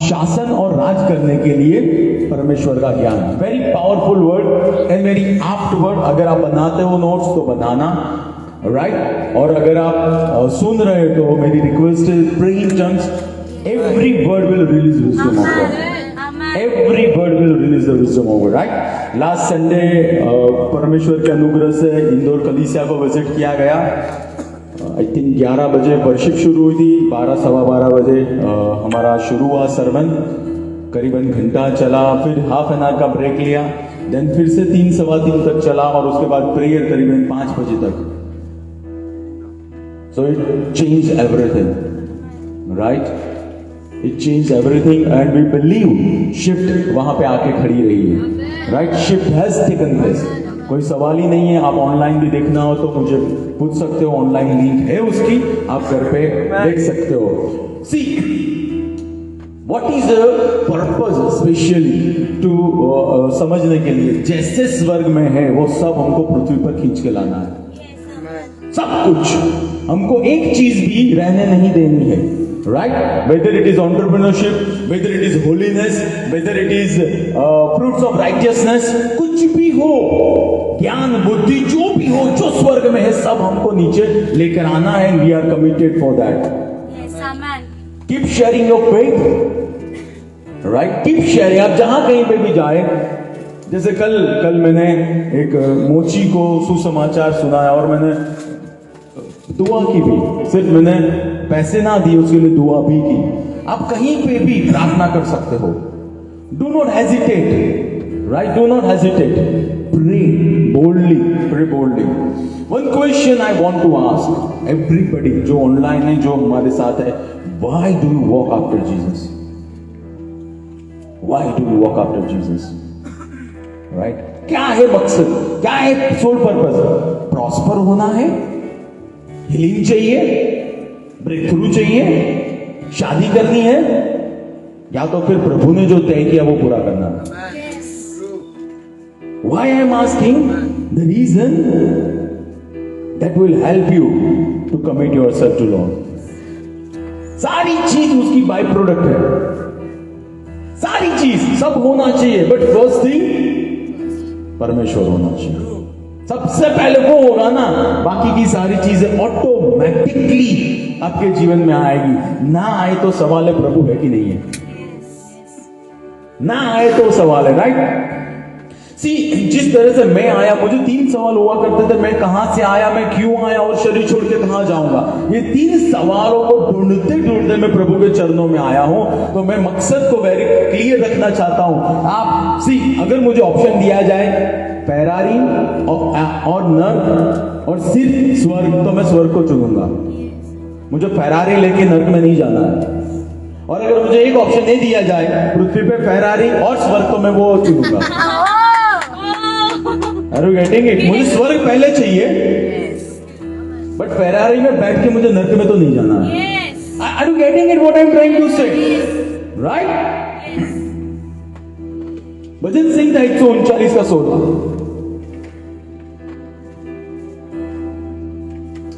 शासन और राज करने के लिए परमेश्वर का ज्ञान। Very powerful word and very apt word. अगर आप बनाते हो नोट्स तो बनाना, राइट? और अगर आप सुन रहे हो तो मेरी रिक्वेस्ट है, pray in tongues. Every word will release wisdom of God. Every word will release the wisdom of God, right? Last Sunday परमेश्वर के अनुग्रह से इंदौर कलीसिया को विजिट किया गया। आई थिंक 11 बजे वर्शिप शुरू हुई थी, 12 सवा 12 बजे हमारा शुरू हुआ सर्मन, करीबन घंटा चला, फिर हाफ एन आवर का ब्रेक लिया, देन फिर से 3 सवा 3 तक चला और उसके बाद प्रेयर करीबन 5 बजे तक। So it change everything, right? It changed everything and we believe shift वहां पे आके खड़ी रही है, right? Shift has taken place. कोई सवाल ही नहीं है। आप ऑनलाइन भी देखना हो तो मुझे पूछ सकते हो, ऑनलाइन लिंक है उसकी, आप घर पे देख सकते हो। See, what is the purpose specially to समझने के लिए, जैसे स्वर्ग में है वो सब हमको पृथ्वी पर खींच के लाना है, सब कुछ। हमको एक चीज भी रहने नहीं देनी है, right? Whether it is entrepreneurship, whether it is holiness, whether it is fruits of righteousness, कुछ भी हो, ज्ञान बुद्धि जो भी हो, जो स्वर्ग में है, सब हमको नीचे लेकर आना है। And we are committed for that. Yes, amen. Keep sharing your faith, right? Keep sharing. आप जहां कहीं पे भी जाए, जैसे कल मैंने एक मोची को सुसमाचार सुनाया और मैंने दुआ की भी, सिर्फ मैंने पैसे ना दिए, उसके लिए दुआ भी की। आप कहीं पे भी प्रार्थना कर सकते हो। Do not hesitate, right? Do not hesitate, pray boldly, pray boldly. One question I want to ask everybody जो ऑनलाइन है, जो हमारे साथ है, why do you walk after Jesus? Why do you walk after Jesus? Right? क्या है मकसद, क्या है सोल पर्पस? प्रॉस्पर होना है, हीलिंग चाहिए, ब्रेक थ्रू चाहिए, शादी करनी है, या तो फिर प्रभु ने जो तय किया वो पूरा करना है। Why I am asking? The reason that will help you to commit yourself to Lord. सारी चीज उसकी बाय प्रोडक्ट है, सारी चीज सब होना चाहिए, बट फर्स्ट थिंग परमेश्वर होना चाहिए। सबसे पहले वो होगा ना, बाकी की सारी चीजें ऑटोमेटिकली आपके जीवन में आएगी। ना आए तो सवाल है प्रभु है कि नहीं है, ना आए तो सवाल है, राइट? सी, जिस तरह से मैं आया, मुझे 3 सवाल हुआ करते थे, मैं कहां से आया, मैं क्यों आया और शरीर छोड़ के कहां जाऊंगा। ये 3 सवालों को ढूंढते ढूंढते मैं प्रभु के चरणों में आया हूं। तो मैं मकसद को वेरी क्लियर रखना चाहता हूं। आप सी, अगर मुझे ऑप्शन दिया जाए फेरारी और नर्क और सिर्फ स्वर्ग, तो मैं स्वर्ग को चुनूंगा। मुझे फेरारी लेके नर्क में नहीं जाना है। और अगर मुझे एक ऑप्शन नहीं दिया जाए, पृथ्वी पे फेरारी और स्वर्ग, तो मैं वो चुनूंगा। Are you getting it? मुझे स्वर्ग पहले चाहिए, बट फेरारी में बैठ के मुझे नर्क में तो नहीं जाना है। Are you getting it? What I'm trying to say, right? भजन सिंह था 139 का 16,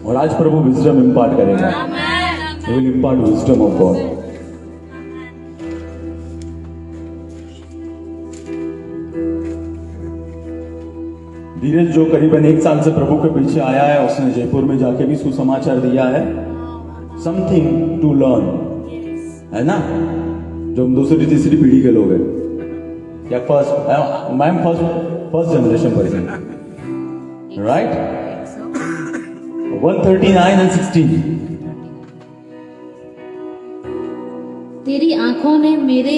और आज प्रभु विजडम इंपार्ट करेगा। He will impart wisdom of God. धीरज जो करीबन 1 साल से प्रभु के पीछे आया है, उसने जयपुर में जाके भी सुसमाचार दिया है। समथिंग टू लर्न, है ना? जो हम दूसरी तीसरी पीढ़ी के लोग हैं, या मैं first generation person, right? 139 and 16। तेरी आंखों ने मेरे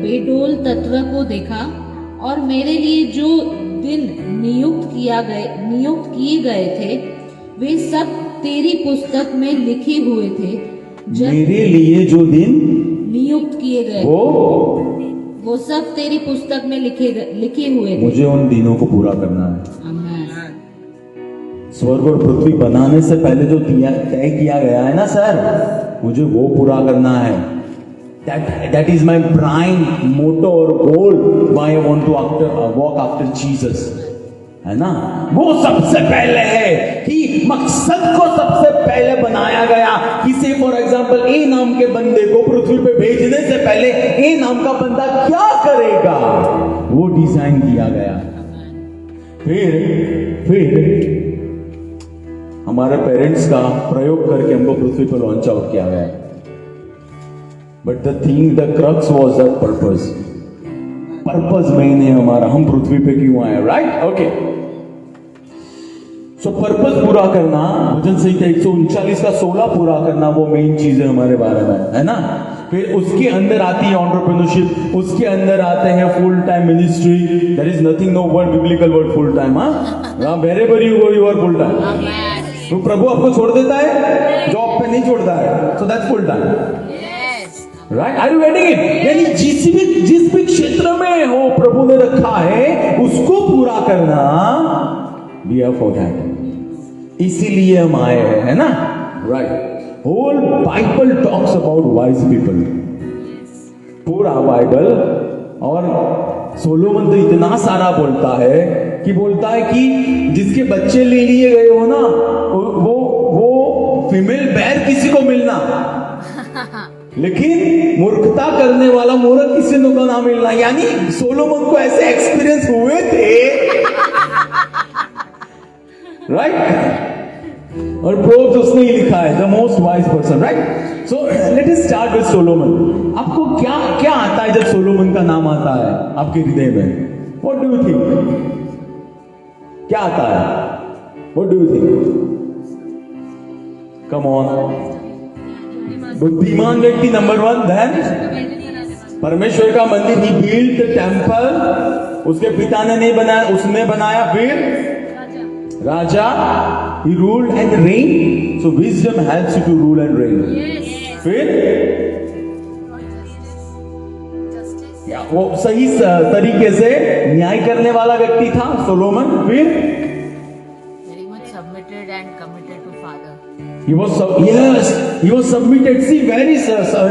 बेडोल तत्व को देखा, और मेरे लिए जो दिन नियुक्त किए गए थे वे सब तेरी पुस्तक में लिखे हुए थे। मेरे लिए जो दिन नियुक्त किए गए वो सब तेरी पुस्तक में लिखे हुए थे। मुझे उन दिनों को पूरा करना है। आमीन। स्वर्ग और पृथ्वी बनाने से पहले जो तय किया गया है ना सर, मुझे वो पूरा करना है। That is my prime motto or goal why I want to walk after Jesus. है ना, वो सबसे पहले है कि मकसद को सबसे पहले बनाया गया। किसी फॉर एग्जाम्पल ए नाम के बंदे को पृथ्वी पे भेजने से पहले ए नाम का बंदा क्या करेगा वो डिजाइन किया गया। फिर हमारे पेरेंट्स का प्रयोग करके हमको पृथ्वी पर लॉन्च आउट किया गया। But the thing, the crux was that purpose main है हमारा, हम पृथ्वी पे क्यों आए, राइट? ओके, सो पर्पस पूरा करना, वचन संहिता 139 का 16 पूरा करना, वो मेन चीज है हमारे बारे में, है ना। फिर उसके अंदर आती है एंटरप्रेन्योरशिप, उसके अंदर आते हैं full time ministry. There is nothing, no word, biblical word full time. हाँ, wherever you go you are full time. तो प्रभु आपको छोड़ देता है, जॉब पे नहीं छोड़ता है, so that's full time, right? Are you getting it? यानी जिस भी क्षेत्र में हो प्रभु ने रखा है उसको पूरा करना, वी आर फॉर दैट, इसीलिए हम आए हैं, है ना, right? Whole Bible talks about wise people, पूरा बाइबल। और सोलोमन तो इतना सारा बोलता है कि जिसके बच्चे ले लिए गए हो ना, वो फीमेल बैर किसी को मिलना, लेकिन मूर्खता करने वाला मूर्ख किसी को ना मिलना। यानी सोलोमन को ऐसे एक्सपीरियंस हुए थे, राइट? और प्रोव्स उसने ही लिखा है, the most wise person, right? So let us start with Solomon. आपको क्या क्या आता है जब सोलोमन का नाम आता है आपके हृदय में? What do you think? क्या आता है? What do you think? Come on, बुद्धिमान व्यक्ति नंबर 1, देन परमेश्वर का मंदिर, ही बिल्ड द टेम्पल, उसके पिता ने नहीं बनाया, उसने बनाया। फिर राजा, he ruled and reigned, so wisdom helps you to rule and reign. फिर वो सही तरीके से न्याय करने वाला व्यक्ति था सोलोमन। फिर very much submitted and committed to father. he was submitted. See, very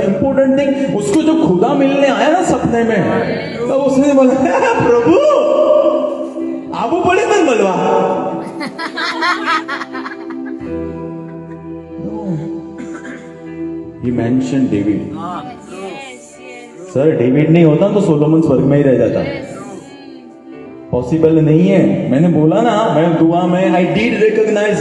important thing, उसको जो खुदा मिलने आया ना सपने में, तो उसने बोला प्रभु आबू पड़े मन बोलवा। He mentioned David. Sir, David नहीं होता तो सोलोमन स्वर्ग में ही रह जाता। पॉसिबल नहीं है। मैंने बोला ना, मैं दुआ में I did recognise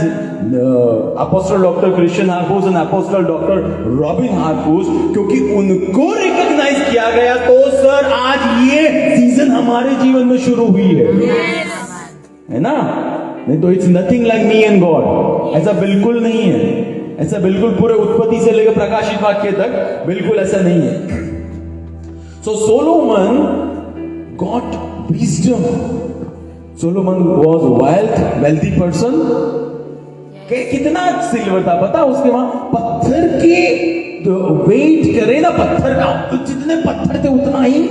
apostle doctor Christian Harfouche and apostle doctor Robin Harfouche, क्योंकि उनको रिकॉग्नाइज किया गया तो सर आज ये सीजन हमारे जीवन में शुरू हुई है ना? नहीं तो it's nothing like me and God, ऐसा बिल्कुल नहीं है। ऐसा बिल्कुल पूरे उत्पत्ति से लेकर प्रकाशित वाक्य तक बिल्कुल ऐसा नहीं है। So Solomon got wisdom. Solomon was wealthy person. कितना सिल्वर था पता उसके वहां? पत्थर के जो वेट करे ना पत्थर का, तो जितने पत्थर थे उतना ही।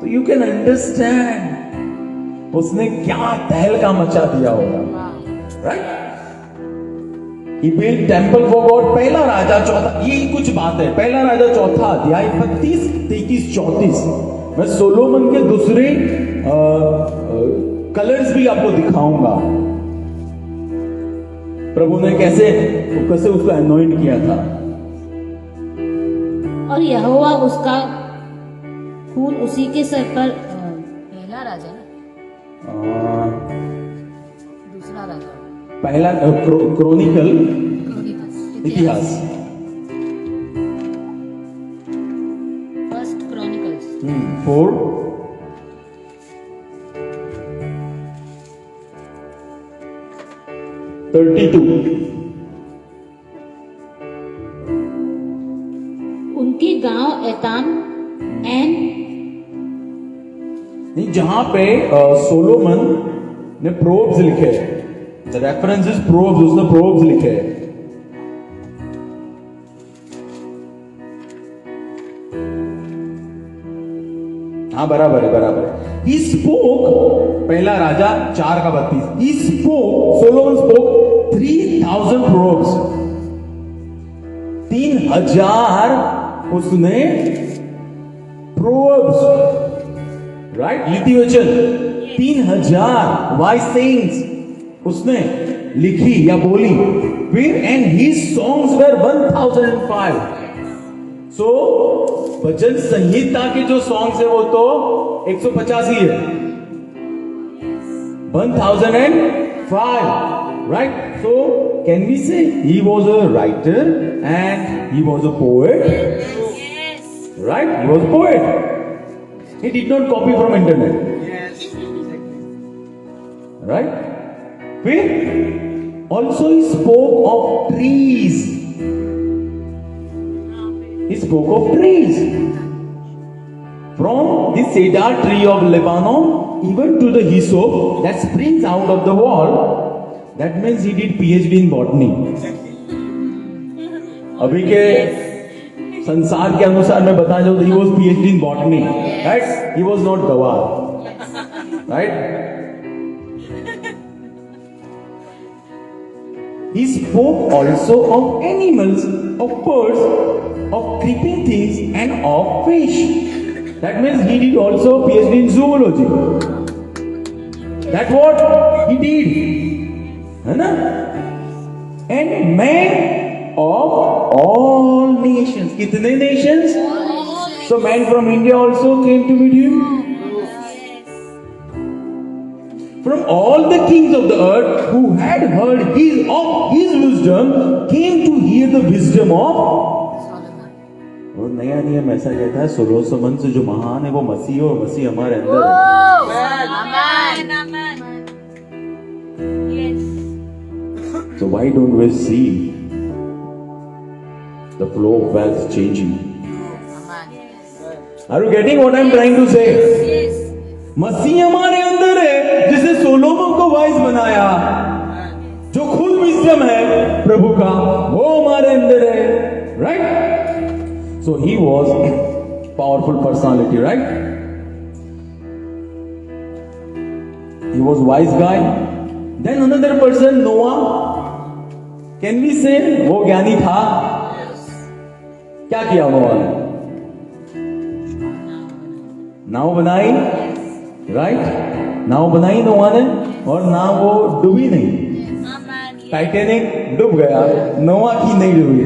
तो यू कैन अंडरस्टैंड उसने क्या तहलका मचा दिया होगा, right? He built temple for God. पहला राजा चौथा, ये कुछ बात है, पहला राजा चौथा अध्याय 32, 33, 34 मैं सोलोमन के दूसरे कलर्स भी आपको दिखाऊंगा। प्रभु ने कैसे उसको अनॉइंट किया था। और यहोवा उसका खून उसी के सर पर, पहला राजा ना, दूसरा राजा, पहला क्रोनिकल, इतिहास, फर्स्ट क्रॉनिकल्स 4 32। उनके गांव एताम एन, जहां पे सोलोमन ने प्रोव्स लिखे, द रेफरेंस इज प्रोव्स, उसने प्रोव्स लिखे। हाँ बराबर है। He spoke, पहला राजा 4 का 32, He spoke, Solomon spoke 3000 proverbs, 3000 उसने proverbs, राइट? नीति वचन 3000 वाइज सेइंग्स उसने लिखी या बोली। फिर एंड हिज सॉन्ग्स वर 1005। सो भजन संहिता के जो सॉन्ग्स है वो तो 185 है, 1005, right? So can we say he was a writer and he was a poet? Right? He was a poet. He did not copy from internet. Right? फिर also he spoke of trees. He spoke of trees. From the cedar tree of Lebanon even to the hyssop that springs out of the wall. That means he did PhD in botany. अभी के संसार के अनुसार मैं बता दूं, he was PhD in botany, right? He was not गवार, right? He spoke also of animals, of birds, of creeping things, and of fish. That means he did also PhD in zoology. That's what he did, है ना? And man of all nations. कितने nations? So man from India also came to meet him. From all the kings of the earth who had heard his wisdom came to hear the wisdom of. और नया नियम ऐसा कहता है, Solomon से जो महान है वो मसीह और मसीह हमारे अंदर है। So why don't we see the flow of wealth changing? Are you getting what I'm trying to say? मसीह हमारे अंदर है, जिसे सोलोमन को वाइज बनाया, जो खुद विजडम है प्रभु का, वो हमारे अंदर है, right? So he was a powerful personality, right? He was wise guy. Then another person, Noah. Can we say वो ज्ञानी था? क्या किया नोआ ने? नाव बनाई, राइट? नाव बनाई नोआ ने, और नाव वो डूबी नहीं। टाइटैनिक डूब गया, नोआ की नहीं डूबी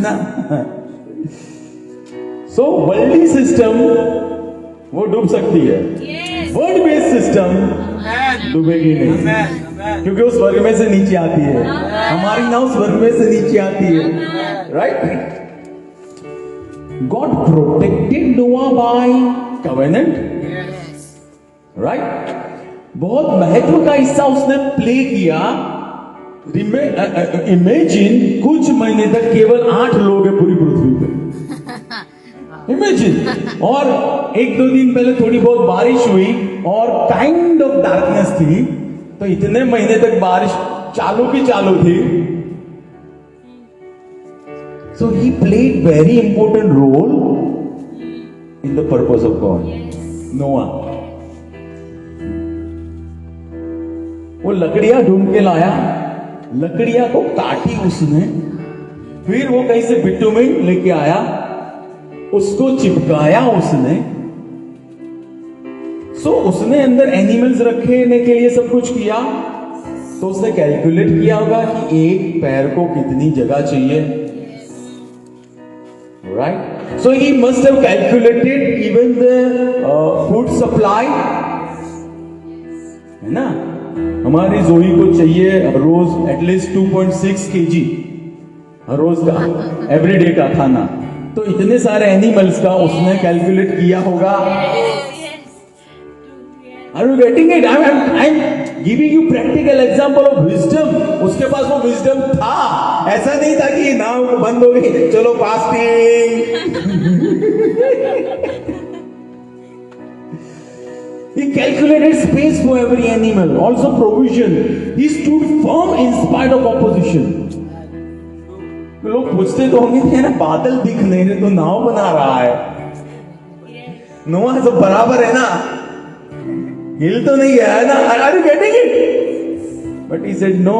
ना। सो वर्ल्डली सिस्टम वो डूब सकती है, वर्ल्ड बेस्ड सिस्टम डूबेगी नहीं, क्योंकि वो स्वर्ग में से नीचे आती है। हमारी नाव स्वर्ग में से नीचे आती है, राइट? गॉड प्रोटेक्टेड नोआ बाय कवेनेंट, राइट? बहुत महत्व का हिस्सा उसने प्ले किया। इमेजिन कुछ महीने तक केवल 8 लोग हैं पूरी पृथ्वी पे। इमेजिन, और 1-2 दिन पहले थोड़ी बहुत बारिश हुई और काइंड ऑफ डार्कनेस थी, तो इतने महीने तक बारिश चालू की चालू थी। So he played very important role in the purpose of God. Noah वो लकड़ियां ढूंढ के लाया, लकड़ियां को काटी उसने, फिर वो कहीं से बिटुमिन लेके आया, उसको चिपकाया उसने। सो उसने अंदर एनिमल्स रखने के लिए सब कुछ किया, तो उसने कैलकुलेट किया होगा कि एक पैर को कितनी जगह चाहिए, right? So he must have calculated even the food supply, है ना? हमारी जोई को चाहिए रोज एटलीस्ट 2.6 kg हर रोज का, एवरीडे का खाना। तो इतने सारे एनिमल्स का उसने कैलकुलेट किया होगा। Are you getting it? I'm giving you practical example of wisdom. उसके पास वो wisdom था, ऐसा नहीं था कि नाव बंद हो गई, चलो fasting. He calculated space for every animal, also provision. He stood firm in spite of opposition. लोग पूछते तो होंगे थे ना, बादल दिख नहीं रहे तो नाव बना रहा है, नोआ सब बराबर है ना, हिल तो नहीं गया है ना? Are you getting it? But he said no,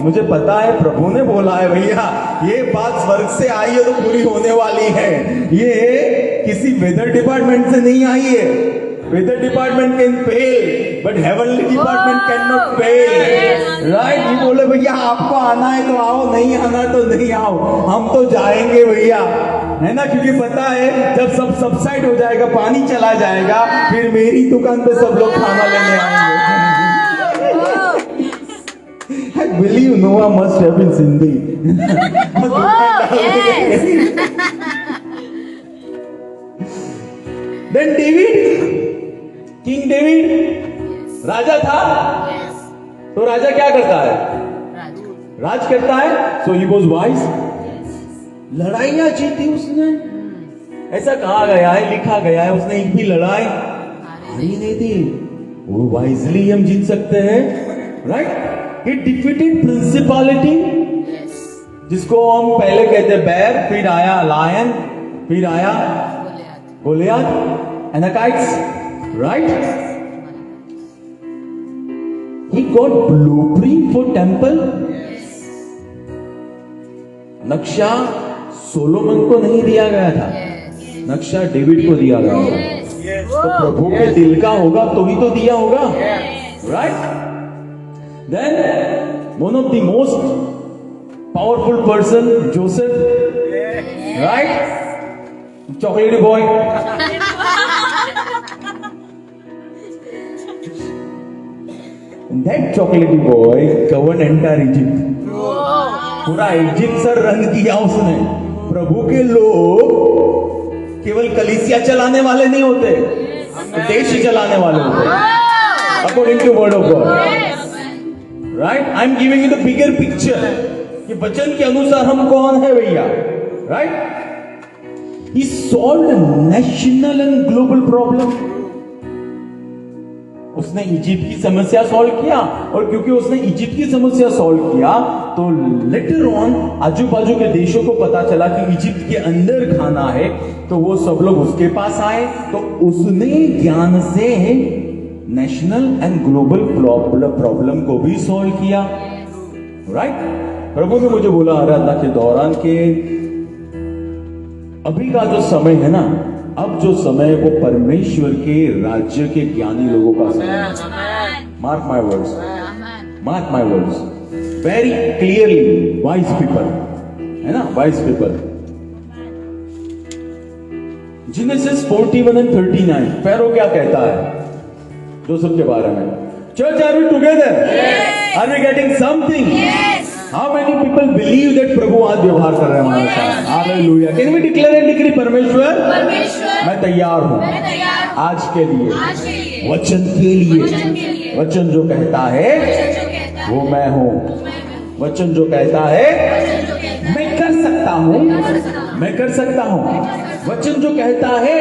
मुझे पता है प्रभु ने बोला है भैया, ये बात स्वर्ग से आई है तो पूरी होने वाली है, ये किसी वेदर डिपार्टमेंट से नहीं आई है, Weather department can fail, but heavenly department cannot fail. Right? ये बोले भैया आपको आना है तो आओ, नहीं आना तो नहीं आओ, हम तो जाएंगे भैया, है ना? क्योंकि पता है जब सब सबसाइड हो जाएगा, पानी चला जाएगा, फिर मेरी दुकान पे सब लोग खाना लेने आएंगे. I believe Noah must have been Sindhi. Then David, King David, राजा था. तो राजा क्या करता है? राज करता है. So he was wise. लड़ाइयां जीती उसने. ऐसा कहा गया है, लिखा गया है, उसने एक भी लड़ाई हारी नहीं थी. वो वाइजली हम जीत सकते हैं. राइट? He defeated principality, जिसको हम पहले कहते बैर, फिर आया लायन, फिर आया Goliath, Anakites. Right? He got blueprint for temple. नक्शा सोलोमन को नहीं दिया गया था, नक्शा डेविड को दिया गया था. तो प्रभु के दिल का होगा तो ही तो दिया होगा. Right? Then one of the most powerful person, Joseph, right? Chocolate boy. That chocolate boy governed entire Egypt. पूरा इजिप्ट सर रन किया उसने. प्रभु के लोग केवल कलीसिया चलाने वाले नहीं होते, देश ही चलाने वाले होते, according to word of God. Right? I am giving you the bigger picture कि वचन के अनुसार हम कौन है भैया. Right? He solved national and global problem. उसने इजिप्ट की समस्या सॉल्व किया, और क्योंकि उसने इजिप्ट की समस्या सॉल्व किया तो लेटर ऑन आजू बाजू के देशों को पता चला कि इजिप्ट के अंदर खाना है, तो वो सब लोग उसके पास आए. तो उसने ज्ञान से नेशनल एंड ग्लोबल प्रॉब्लम को भी सॉल्व किया. राइट? प्रभु ने मुझे बोला आराधना के दौरान के अभी का जो समय है ना, अब जो समय वो परमेश्वर के राज्य के ज्ञानी लोगों का समय. Mark my words, mark my words very clearly. Wise people, है ना? Wise people. Genesis 41 and 39. Pharaoh क्या कहता है जोसेफ के बारे में? Church, are we together? Are we getting something? How many people believe that प्रभु आज व्यवहार कर रहे हैं हमारे साथ? Hallelujah. Can we declare and decree? परमेश्वर, मैं तैयार हूं आज के लिए, वचन के लिए. वचन जो कहता है वो मैं हूं. वचन जो कहता है मैं कर सकता हूं, मैं कर सकता हूं. वचन जो कहता है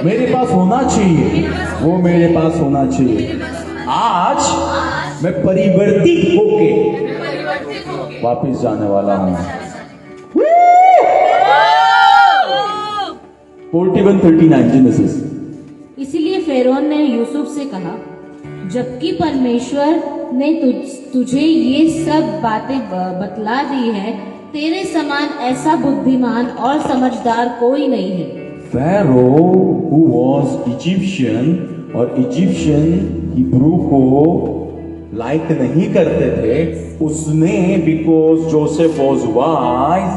मेरे पास होना चाहिए, वो मेरे पास होना चाहिए. आज मैं परिवर्तित होके वापिस जाने वाला हूं. 41:39 जेनेसिस. इसलिए फेरोन ने यूसुफ से कहा, जबकि परमेश्वर ने तुझे ये सब बातें बतला दी है, तेरे समान ऐसा बुद्धिमान और समझदार कोई नहीं है. फेरो हु वाज इजिप्शियन, और इजिप्शियन हिब्रू को लाइक नहीं करते थे, उसने बिकॉज जोसेफ वाज वाइज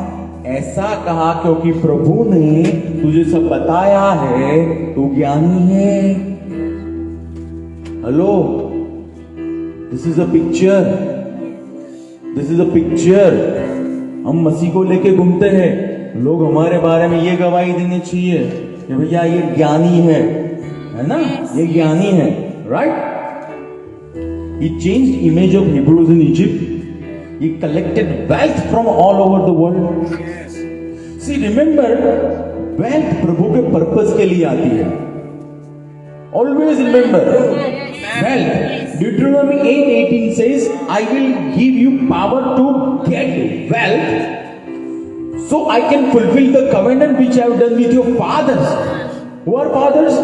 ऐसा कहा क्योंकि प्रभु ने तुझे सब बताया है, तू ज्ञानी है. Hello, this is a picture, this is a picture. हम मसीह को लेके घूमते हैं, लोग हमारे बारे में ये गवाही देनी चाहिए कि भैया ये ज्ञानी है ना? ये ज्ञानी है. Right? He changed image of Hebrews in Egypt. He collected wealth from all over the world. See, remember, wealth प्रभु के पर्पस के लिए आती है. Always remember, wealth. Deuteronomy 8:18 says, "I will give you power to get wealth, so I can fulfill the covenant which I have done with your fathers." Who are fathers?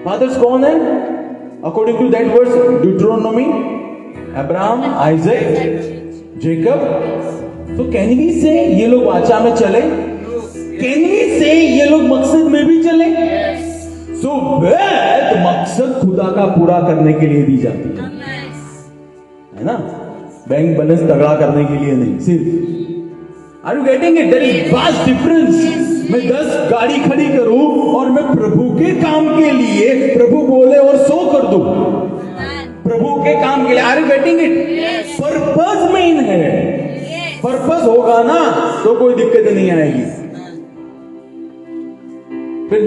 Fathers कौन है? According to that verse, Deuteronomy, Abraham, Isaac, Jacob. So can we say ये लोग वाचा में चले? Can we say ये लोग मकसद में भी चले? So मौजूदा का पूरा करने के लिए दी जाती है ना, बैंक बैलेंस तगड़ा करने के लिए नहीं, सिर्फ। Are you getting it? There is vast difference. मैं 10 गाड़ी खड़ी करूं और मैं प्रभु के काम के लिए, प्रभु बोले और 100 कर दूं, प्रभु के काम के लिए। Are you getting it? Purpose main है। पर्पस होगा ना तो कोई दिक्कत नहीं आएगी। फिर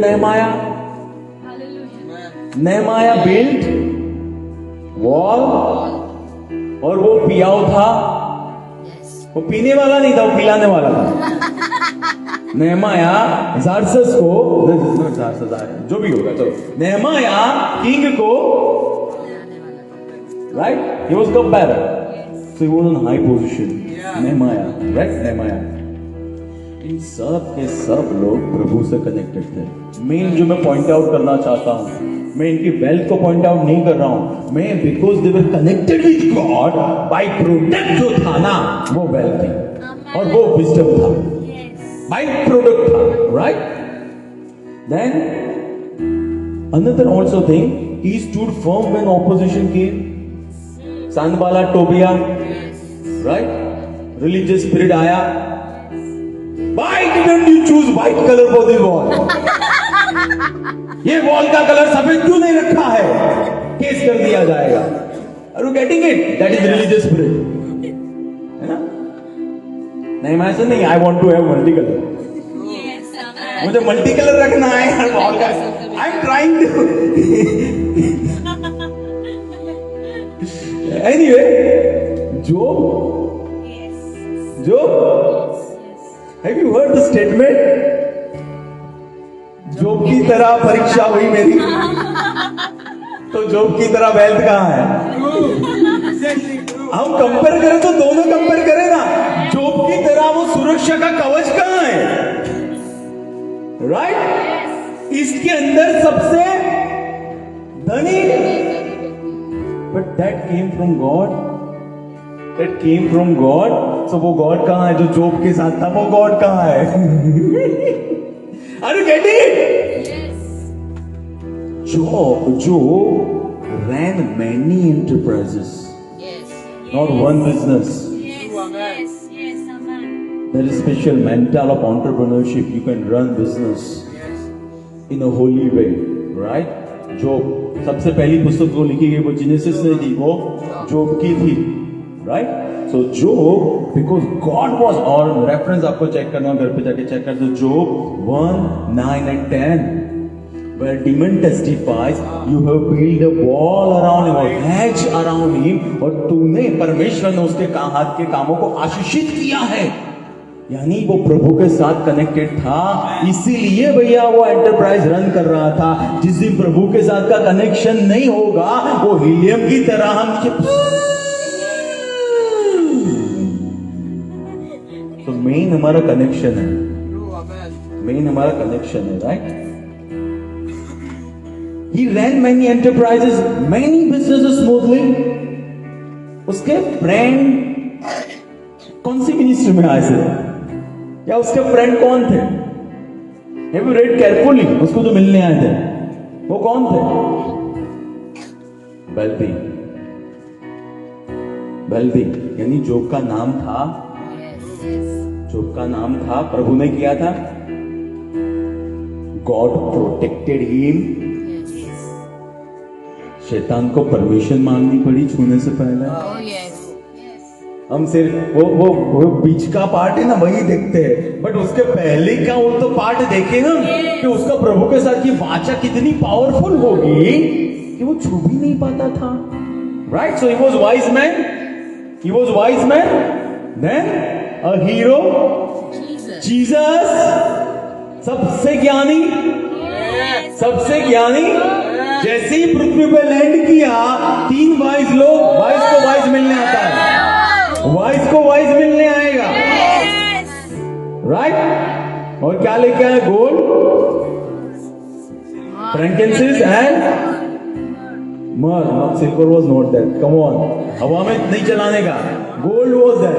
नेहमाया बिल्ट वॉल, और वो पियाओ था, वो पीने वाला नहीं था, वो पिलाने वाला था। नेहमाया ज़ारसस को, जो भी होगा चलो, नेहमाया किंग को, right, he was compare, so he was on high position. Nehemiah, right, Nehemiah. इन सब के सब लोग प्रभु से कनेक्टेड थे। मेन जो मैं पॉइंट आउट करना चाहता हूं, मैं इनकी वेल्थ को पॉइंट आउट नहीं कर रहा हूं, मैं because they were connected with God, by product जो था ना वो वेल्थ थी और वो विजडम था, बाय प्रोडक्ट था, right. Then another also thing, he stood firm when opposition came. Sanballat Tobiah, right, religious spirit आया, why didn't you choose white color for this wall? ये वॉल का कलर सफेद क्यों नहीं रखा है? केस कर दिया जाएगा। Are you getting it? That is religious spirit, है ना? नहीं, मैं ऐसा नहीं, I want to have multi color. मुझे मल्टी कलर रखना है यार वॉल का। I am trying to. Anyway, Job. Have you heard the statement? जोब की तरह परीक्षा हुई मेरी, तो जोब की तरह वेल्थ कहां है? हम कंपेयर करें तो दोनों कंपेयर करें ना, जोब की तरह वो सुरक्षा का कवच कहां है? राइट, इसके अंदर सबसे धनी, but that came from God, It came from God. So वो God कहाँ है? जो जोब के साथ था वो God कहाँ है? Are you getting it? Job ran many enterprises, not one business. There is special mental of entrepreneurship. You can run business in a holy way, right? Job, सबसे पहली पुस्तक जो लिखी गई वो जेनेसिस ने थी, वो जोब की थी, right? So Job, because God was on reference, आपको चेक करना, घर पे जाके चेक कर दो, Job 1, 9 and 10, where demon testifies, you have built a wall around him, or hedge around him, और तूने, परमेश्वर ने उसके हाथ के कामों को आशीषित किया है। यानी वो प्रभु के साथ कनेक्टेड था, इसीलिए भैया वो एंटरप्राइज रन कर रहा था। जिस दिन प्रभु के साथ का कनेक्शन नहीं होगा, वो हीलियम की तरह हम तो मेन हमारा कनेक्शन है, मेन हमारा कनेक्शन है, right. He ran many enterprises, many businesses smoothly. उसके फ्रेंड कौन सी मिनिस्ट्री में आए थे, या उसके फ्रेंड कौन थे? Have you read carefully? उसको जो मिलने आए थे वो कौन थे? वेल्दी, यानी जोब का नाम था, जोब का नाम था, प्रभु ने किया था, गॉड प्रोटेक्टेड हिम। शैतान को परमिशन मांगनी पड़ी छूने से पहले। हम सिर्फ वो बीच का पार्ट है ना वही देखते हैं, बट उसके पहले का वो तो पार्ट देखे हम कि उसका प्रभु के साथ की वाचा कितनी पावरफुल होगी कि वो छू भी नहीं पाता था, right. So he was wise man, he was wise man, then a hero, Jesus, सबसे ज्ञानी, सबसे ज्ञानी। जैसे ही पृथ्वी पे लैंड किया, 3 वाइज लोग, वाइज को वाइज मिलने आता है, वाइज को वाइज मिलने आएगा, राइट। और क्या लेके आए? Gold, frankincense and myrrh, not silver was not that, come on, हवा में नहीं चलाने का, gold was that,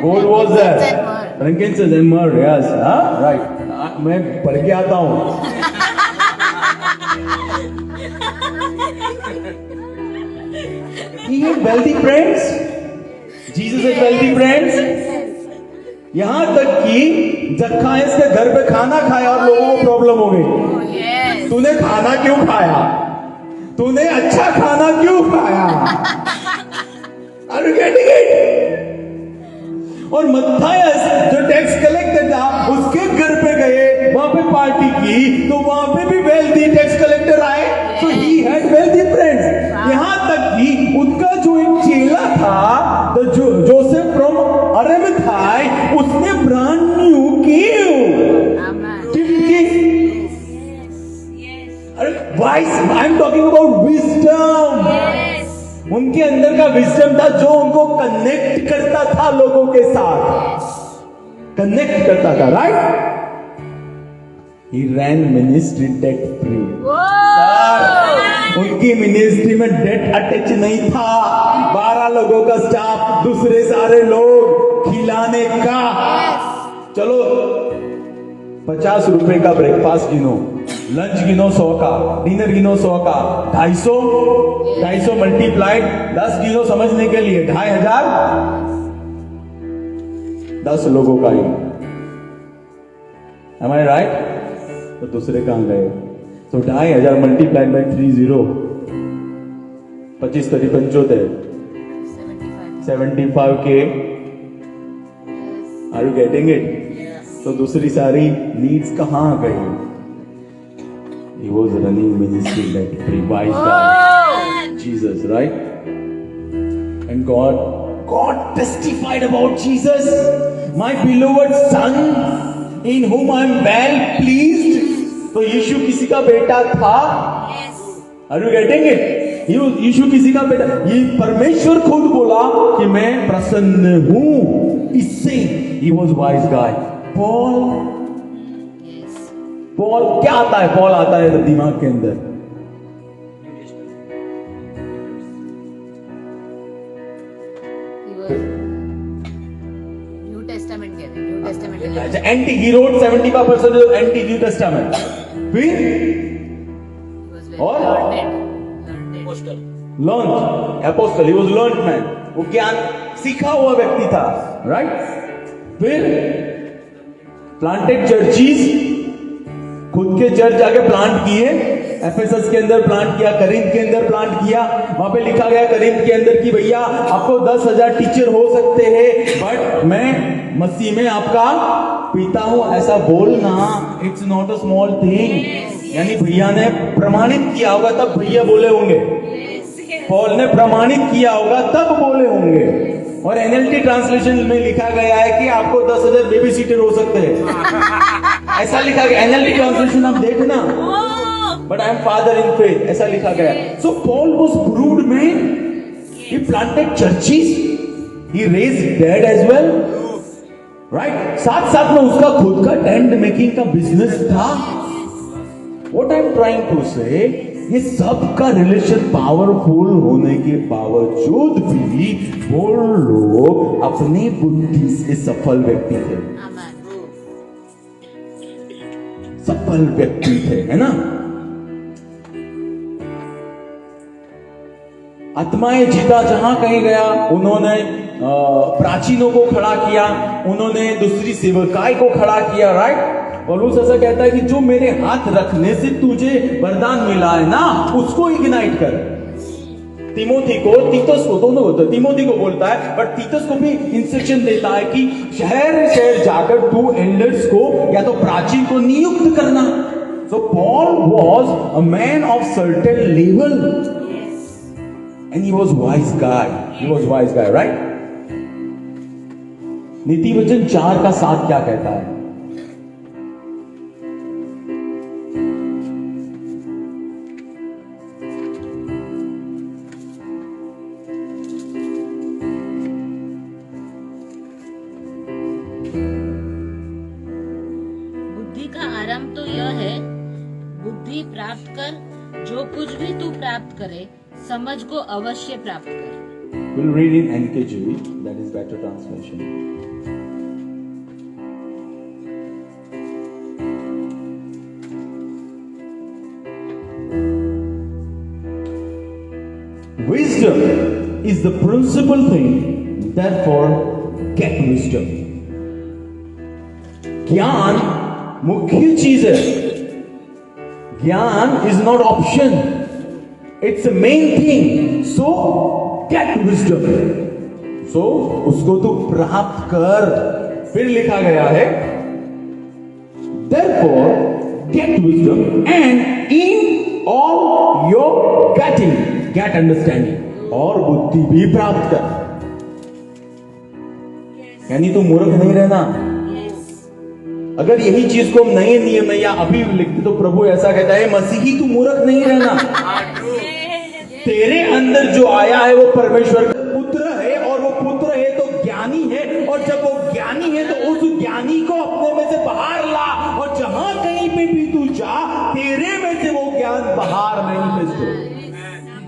gold was that, frankincense and myrrh, yes, right. मैं पढ़ के आता हूं। He had wealthy friends. Jesus had wealthy friends. यहां तक कि जक्खायस के घर पे खाना खाया और लोगों को प्रॉब्लम हो गई। Oh, yes. तूने खाना क्यों खाया? तूने अच्छा खाना क्यों खाया? Are you getting it? और मत्थायस जो टैक्स कलेक्टर था उसके घर पे गए, वहां पे पार्टी की, तो वहां पे भी वेल्दी टैक्स कलेक्टर आए। So he had wealthy friends. यहां तक कि उनका जो एक चेला था, तो जोसेफ फ्रॉम अरिमथाई, उसने brand new Amen. Vice, I am talking about wisdom. उनके अंदर का विजडम था जो उनको कनेक्ट करता था लोगों के साथ, कनेक्ट करता था, right? He ran ministry debt free. उनकी मिनिस्ट्री में डेट अटैच नहीं था। 12 लोगों का स्टाफ, दूसरे सारे लोग खिलाने का। चलो 50 रुपए का ब्रेकफास्ट गिनो, लंच गिनो 100 का, डिनर गिनो 100 का, 250 मल्टीप्लाइड 10 गिनो समझने के लिए 2500, 10 लोगों का ही। Am I right? तो दूसरे कहां गए? तो 2500 मल्टीप्लाइड बाई 30, 25 तरी 75, 75 के। Are you getting it? तो दूसरी सारी नीड्स कहां गई? He was running ministry debt free. Wise guy, Jesus, right? And God testified about Jesus, my beloved son, in whom I am well pleased. तो यीशु किसी का बेटा था। Are you getting it? यीशु किसी का बेटा, ये परमेश्वर खुद बोला कि मैं प्रसन्न हूं इससे। He was wise guy. Paul क्या आता है? पॉल आता है दिमाग के अंदर, न्यू टेस्टामेंट कहते हैं, new testament. Anti, he wrote 75% anti new testament. फिर और learn apostle, he was learned man, वो ज्ञान सीखा हुआ व्यक्ति था, राइट? फिर प्लांटेड चर्चेस, खुद के चर्च आके प्लांट किए, एफेसस के अंदर प्लांट किया, करिंथ के अंदर प्लांट किया। वहां पे लिखा गया करिंथ के अंदर कि भैया आपको 10,000 टीचर हो सकते हैं, बट मैं मसीह में आपका पिता हूं, ऐसा बोलना it's not a small thing. यानी भैया ने प्रमाणित किया होगा तब भैया बोले होंगे, पॉल ने प्रमाणित किया होगा तब बोले होंगे। और एनएलटी ट्रांसलेशन में लिखा गया है कि आपको 10,000 बेबी सीटर हो सकते हैं, ऐसा लिखा गया। एनएलटी ट्रांसलेशन आप देखना, but I am father in faith, ऐसा लिखा गया। So Paul was broad man, he planted churches, he raised dead as well, right? साथ साथ में उसका खुद का टेंट मेकिंग का बिजनेस था। What I am trying to say, ये सब का रिलेशन पावरफुल होने के बावजूद भी वो लोग अपनी बुद्धि से सफल व्यक्ति थे, सफल व्यक्ति थे, है ना? आत्माएं जीता जहां कहीं गया, उन्होंने प्राचीनों को खड़ा किया, उन्होंने दूसरी सेवकाई को खड़ा किया, राइट? पौलुस ऐसा कहता है कि जो मेरे हाथ रखने से तुझे वरदान मिला है ना, उसको इग्नाइट कर। तिमोथी को, तीतस को, दोनों होता है, तिमोथी को बोलता है, बट तीतस को भी इंस्ट्रक्शन देता है कि शहर शहर जाकर तू एल्डर्स को या तो प्राचीन को नियुक्त करना। So Paul was a man of certain level and he was wise guy, he was wise guy, right? नीति वचन 4:7 क्या कहता है? आरंभ तो यह है, बुद्धि प्राप्त कर, जो कुछ भी तू प्राप्त करे समझ को अवश्य प्राप्त कर। We'll read in NKJV, that is better translation. wisdom is the principal thing, therefore get wisdom. ज्ञान मुख्य चीज है. ज्ञान is not option, it's the main thing. So get wisdom. So उसको तो प्राप्त कर. फिर लिखा गया है therefore get wisdom, and in all your getting get understanding. और बुद्धि भी प्राप्त कर. यानी तू मूर्ख नहीं रहना. अगर यही चीज को हम नए नियम में या अभी लिखते तो प्रभु ऐसा कहता है मसीही तू मूर्ख नहीं रहना. तेरे अंदर जो आया है वो परमेश्वर का पुत्र है, और वो पुत्र है तो ज्ञानी है, और जब वो ज्ञानी है तो उस ज्ञानी को अपने में से बाहर ला, और जहां कहीं पे भी तू जा तेरे में से वो ज्ञान बाहर मैनिफेस्ट हो.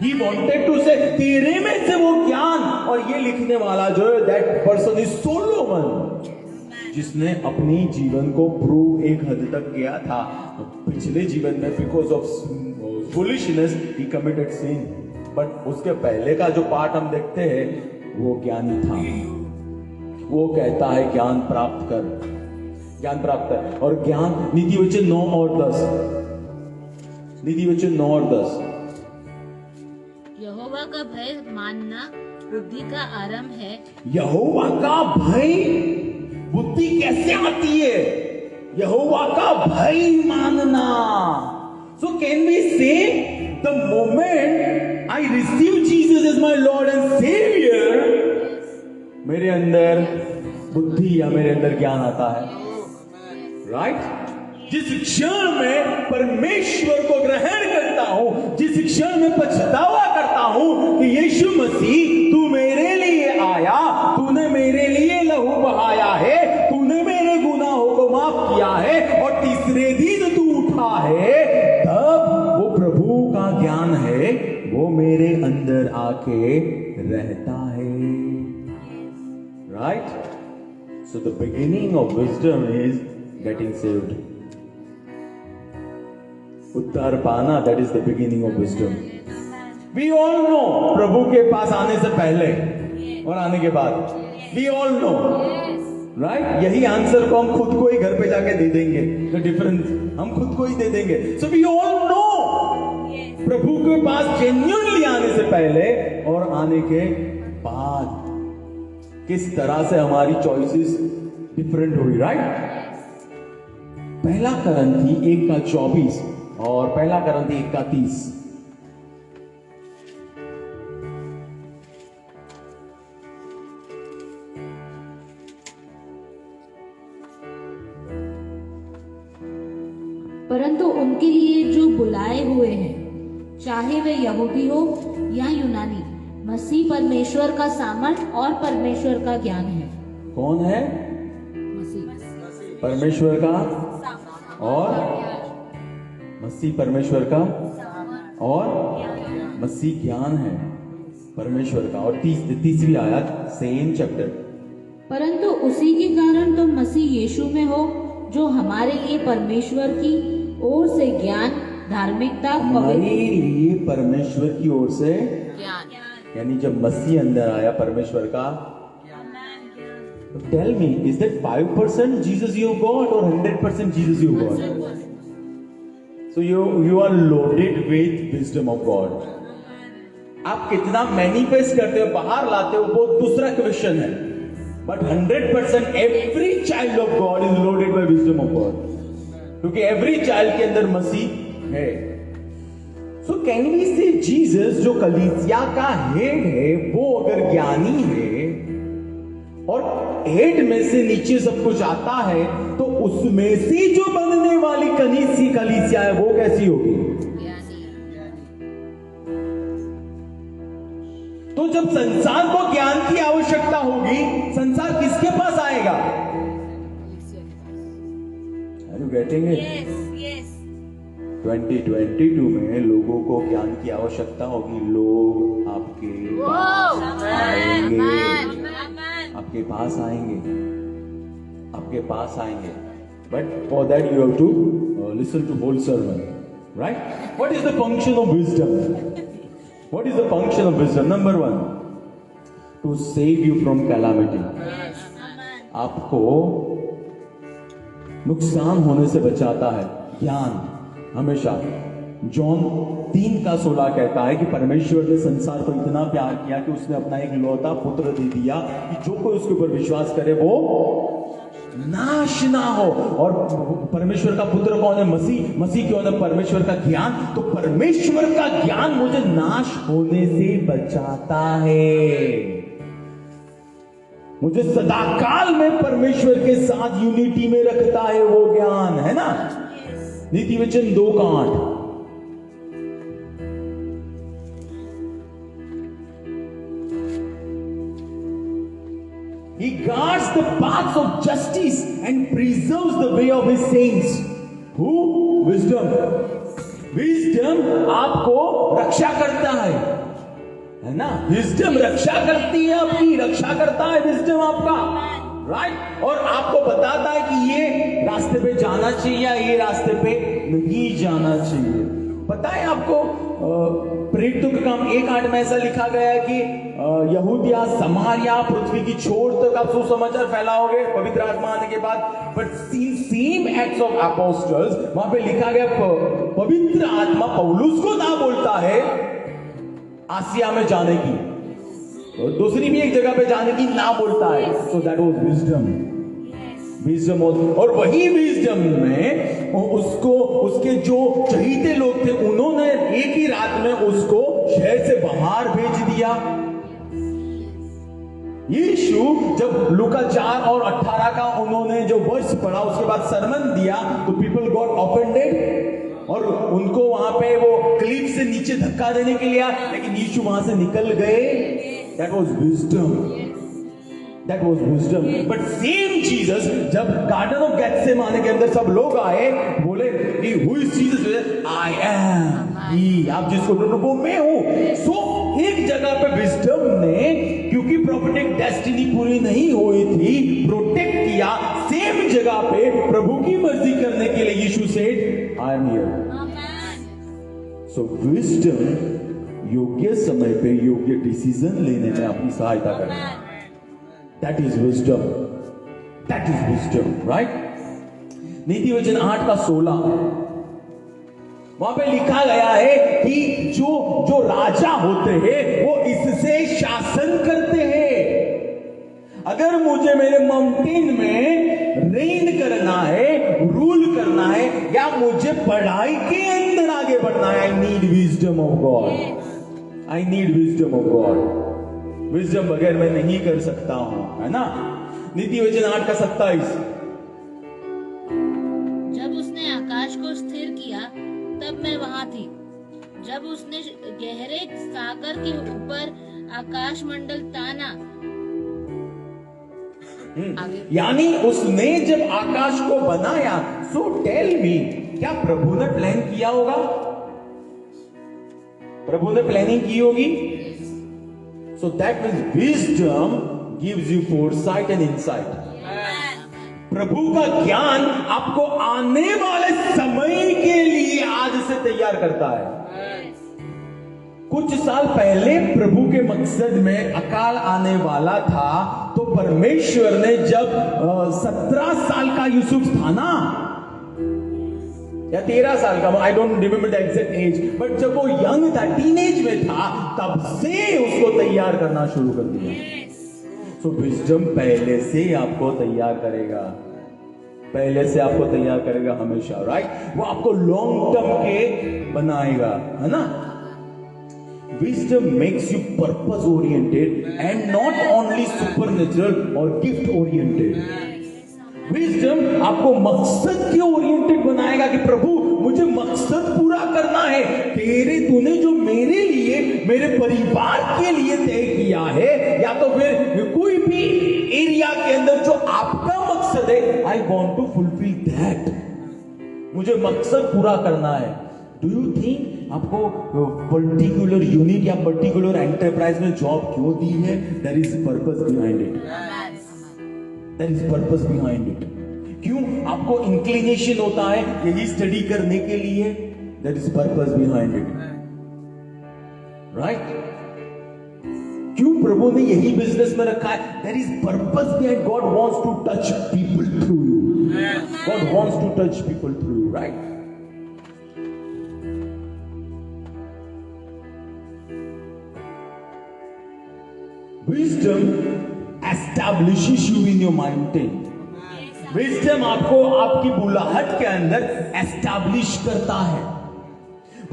He wanted to say तेरे में से वो ज्ञान. और ये लिखने वाला जो है that person is Solomon, जिसने अपनी जीवन को प्रूव एक हद तक किया था. पिछले जीवन में because of foolishness he committed sin, but उसके पहले का जो पार्ट हम देखते हैं वो ज्ञानी था. वो कहता है ज्ञान प्राप्त कर, ज्ञान प्राप्त कर. और ज्ञान नीति वचन 9 और 10, नीति वचन 9 और 10. यहोवा का भय मानना बुद्धि का आरंभ है. यहोवा का भय, बुद्धि कैसे आती है? यहोवा का भय मानना. So can we say the moment I receive Jesus as my lord and saviour, मेरे अंदर बुद्धि या मेरे अंदर ज्ञान आता है. राइट? जिस क्षण में परमेश्वर को ग्रहण करता हूं, जिस क्षण में पछतावा करता हूं कि यीशु मसीह तू मेरे लिए आया, तूने मेरे लिए लहू बहाया है, तूने मेरे गुनाहों को माफ किया है, और तीसरे दिन तू उठा है, तब वो प्रभु का ज्ञान है वो मेरे अंदर आके रहता है. Right? So the beginning of wisdom is getting saved. उद्धार पाना, that is the beginning of wisdom. We all know प्रभु के पास आने से पहले और आने के बाद, वी ऑल नो. राइट? यही आंसर को हम खुद को ही घर पे जाके दे देंगे. द डिफरेंस हम खुद को ही दे देंगे. सो वी ऑल नो प्रभु के पास जेन्युइनली आने से पहले और आने के बाद किस तरह से हमारी चॉइसेस डिफरेंट हुई. राइट? पहला करंथी 1:24 और पहला करंथी 1:30. परंतु उनके लिए जो बुलाए हुए हैं, चाहे वे यहूदी हो या यूनानी, मसीह परमेश्वर का सामर्थ और परमेश्वर का ज्ञान है. कौन है? मसीह परमेश्वर का, और मसीह परमेश्वर का, और मसीह ज्ञान है परमेश्वर का. और तीसरी आयत सेम चैप्टर. परंतु उसी के कारण तुम मसीह यीशु में हो, जो हमारे लिए परमेश्वर की ओर से ज्ञान, धार्मिकता, हमारे लिए परमेश्वर की ओर से ज्ञान. यानी जब मसीह अंदर आया परमेश्वर का, tell me, is that 5% Jesus you got और 100% Jesus you got? So you are loaded with wisdom of God. आप कितना मैनिफेस्ट करते हो, बाहर लाते हो, वो दूसरा क्वेश्चन है. But 100% every child of God is loaded by wisdom of God, क्योंकि एवरी चाइल्ड के अंदर मसीह है. So can we say Jesus जो कलीसिया का हेड है, वो अगर ज्ञानी है और हेड में से नीचे सब कुछ आता है, तो उसमें से जो बनने वाली कलीसिया है वो कैसी होगी? तो जब संसार को ज्ञान की आवश्यकता होगी, संसार किसके पास आएगा? Are you getting it? yes. 2022 में लोगों को ज्ञान की आवश्यकता होगी. लोग आपके पास आएंगे, आपके पास आएंगे, आपके पास आएंगे. But for that you have to listen to whole sermon, right? What is the function of wisdom? What is the function of wisdom? Number 1, to save you from calamity. आपको नुकसान होने से बचाता है ज्ञान हमेशा। जॉन 3:16 कहता है कि परमेश्वर ने संसार को इतना प्यार किया कि उसने अपना एक लौता पुत्र दे दिया कि जो कोई उसके ऊपर विश्वास करे वो नाश ना हो। और परमेश्वर का पुत्र कौन है? मसीह। मसीह कौन है? परमेश्वर का ज्ञान। तो परमेश्वर का ज्ञान मुझे नाश होने से बचाता है, मुझे सदाकाल में परमेश्वर के साथ यूनिटी में रखता है वो ज्ञान, है ना। नीति वचन 2:8। He guards the paths of justice and preserves the way of his saints. Who? Wisdom. Wisdom आपको रक्षा करता है ना। Wisdom रक्षा करती है, आपकी रक्षा करता है wisdom आपका, right? और आपको बताता है कि ये रास्ते पे जाना चाहिए या ये रास्ते पे नहीं जाना चाहिए। पता है आपको प्रेरितों का काम 1:8 में ऐसा लिखा गया है कि यहूदिया, समारिया, पृथ्वी की छोर तक आप सुसमाचार फैलाओगे पवित्र आत्मा आने के बाद। But same acts of apostles, वहां पे लिखा गया पवित्र आत्मा पौलुस को ना बोलता है आसिया में जाने की, और दूसरी भी एक जगह पे जाने की ना बोलता है। So that was wisdom. Wisdom और वही विजडम में उसको उसके जो चहीते लोग थे उन्होंने एक ही रात में उसको शहर से बाहर भेज दिया। यीशु जब लूका 4 और 18 का उन्होंने जो वर्ष पढ़ा उसके बाद सरमन दिया तो पीपल गॉट ऑफेंडेड और उनको वहां पे वो क्लिफ से नीचे धक्का देने के लिए, लेकिन यीशु वहां से निकल गए। That was wisdom. That was wisdom. But same Jesus जब गार्डन ऑफ गेत्सेमाने के अंदर सब लोग आए, बोले कि who is Jesus? I am he। आप जिसको ढूंढो वो मैं हूं। सो एक जगह पे विजडम ने, क्योंकि प्रोफेटिक डेस्टिनी पूरी नहीं हुई थी, प्रोटेक्ट किया। सेम जगह पे प्रभु की मर्जी करने के लिए Yeshu said I am here। So wisdom योग्य समय पे योग्य डिसीजन लेने में अपनी सहायता करना। That is wisdom. That is wisdom, right? नीति वचन 8:16 वहां पे लिखा गया है कि जो राजा होते हैं वो इससे शासन करते हैं। अगर मुझे मेरे माउंटेन में रेन करना है, रूल करना है, या मुझे पढ़ाई के अंदर आगे बढ़ना है, I need wisdom of God. I need wisdom of God. Wisdom बगैर मैं नहीं कर सकता हूं, है ना। नीति वचन 8:27 जब उसने आकाश को स्थिर किया तब मैं वहां थी, जब उसने गहरे सागर के ऊपर आकाश मंडल ताना। यानी उसने जब आकाश को बनाया, सो टेल मी, क्या प्रभु ने प्लान किया होगा? प्रभु ने प्लानिंग की होगी। So that means wisdom gives you foresight and insight. प्रभु का ज्ञान आपको आने वाले समय के लिए आज से तैयार करता है। कुछ साल पहले प्रभु के मकसद में अकाल आने वाला था, तो परमेश्वर ने जब 17 साल का यूसुफ था ना, या 13 साल का, I don't remember the exact as, but जब वो यंग था, टीनेज में था, तब से उसको तैयार करना शुरू कर दिया। सो विजडम पहले से आपको तैयार करेगा, पहले से आपको तैयार करेगा हमेशा, राइट। वो आपको लॉन्ग टर्म के बनाएगा, है ना। Wisdom makes you purpose oriented and not only supernatural और गिफ्ट ओरिएंटेड। विजडम आपको मकसद के ओरिएंटेड बनाएगा कि प्रभु मुझे मकसद पूरा करना है। तूने जो मेरे लिए, मेरे परिवार के लिए तय किया है, या तो फिर कोई भी एरिया के अंदर जो आपका मकसद है, I want to fulfil that. मुझे मकसद पूरा करना है। डू यू थिंक आपको पर्टिकुलर यूनिट या पर्टिकुलर एंटरप्राइज में जॉब क्यों दी है? There is purpose behind it. There is purpose behind it. क्यों आपको इंक्लिनेशन होता है यही स्टडी करने के लिए? There is purpose behind it. Right? क्यों प्रभु ने यही बिजनेस में रखा है? There is purpose behind. God wants to touch people through you. God wants to touch people through you, right? Wisdom establishes you in your mountain. Wisdom आपको आपकी बुलाहट के अंदर एस्टैब्लिश करता है.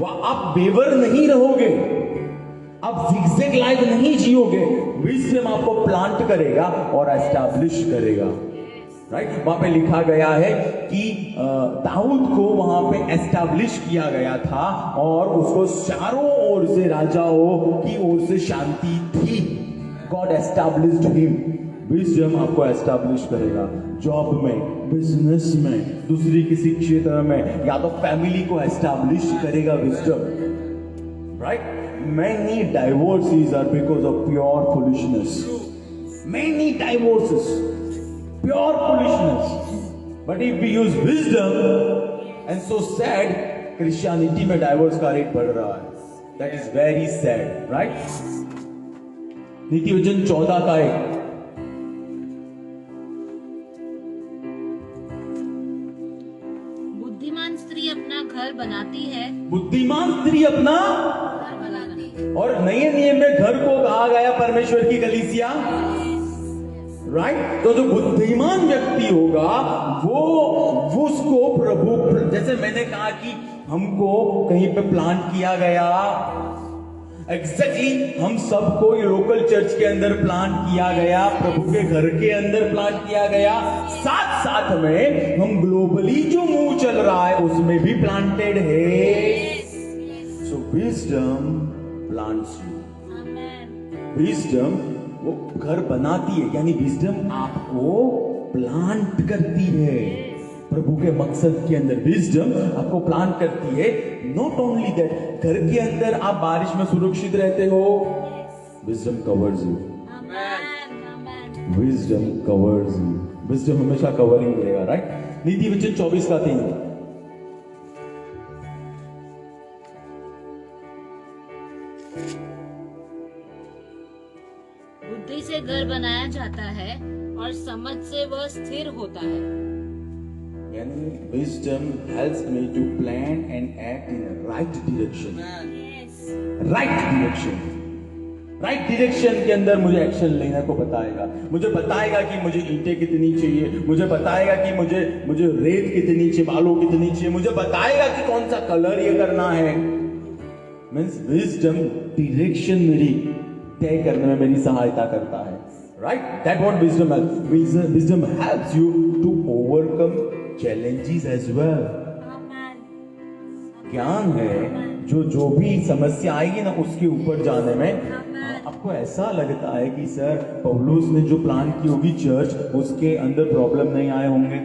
वह आप बेवर नहीं रहोगे, आप zigzag लाइफ नहीं जियोगे. Wisdom आपको प्लांट करेगा और एस्टैब्लिश करेगा, राइट? वहां पे लिखा गया है कि दाऊद को वहां पे एस्टैब्लिश किया गया था और उसको चारों ओर से राजाओं की ओर से शांति थी. God established him. Wisdom आपको एस्टैब्लिश करेगा जॉब में, बिजनेस में, दूसरी किसी क्षेत्र में, या तो फैमिली को एस्टैब्लिश करेगा wisdom, right? Many divorces are because of pure foolishness. Many divorces, pure foolishness. But if we use wisdom, and so sad, Christianity में divorce का रेट बढ़ रहा है. That is very sad, right? नीति वचन 14 का 1. बुद्धिमान स्त्री अपना घर बनाती है, बुद्धिमान स्त्री अपना, और नए नियम में घर को कहा गया परमेश्वर की कलीसिया, राइट? तो जो बुद्धिमान व्यक्ति होगा वो उसको प्रभु, जैसे मैंने कहा कि हमको कहीं पे प्लांट किया गया, एग्जैक्टली हम सबको लोकल चर्च के अंदर प्लांट किया गया, प्रभु के घर के अंदर प्लांट किया गया. साथ साथ में हम ग्लोबली जो मूव चल रहा है उसमें भी प्लांटेड है. सो विजडम प्लांट्स यू. विजडम वो घर बनाती है, यानी विजडम आपको प्लांट करती है प्रभु के मकसद के अंदर. विजडम आपको प्लान करती है. नॉट ओनली दैट, घर के अंदर आप बारिश में सुरक्षित रहते हो, wisdom covers you. Wisdom covers you. Wisdom हमेशा कवरिंग देगा, राइट? नीति वचन 24 का 3. बुद्धि से घर बनाया जाता है और समझ से वह स्थिर होता है. यानी wisdom helps me to plan and act in a right direction. Right direction. Right direction के अंदर मुझे एक्शन लेने को बताएगा. मुझे बताएगा कि मुझे ईंटें कितनी चाहिए, मुझे बताएगा कि मुझे रेत कितनी चाहिए, बालू कितनी चाहिए, मुझे बताएगा कि कौन सा कलर ये करना है. मीन्स wisdom direction मेरी तय करने में मेरी सहायता करता है, right? That what wisdom helps. Wisdom helps you to overcome challenges as well. ज्ञान है जो भी समस्या आएगी ना उसके ऊपर जाने में. आपको ऐसा लगता है कि सर पौलुस ने जो प्लान की होगी चर्च, उसके अंदर प्रॉब्लम नहीं आए होंगे.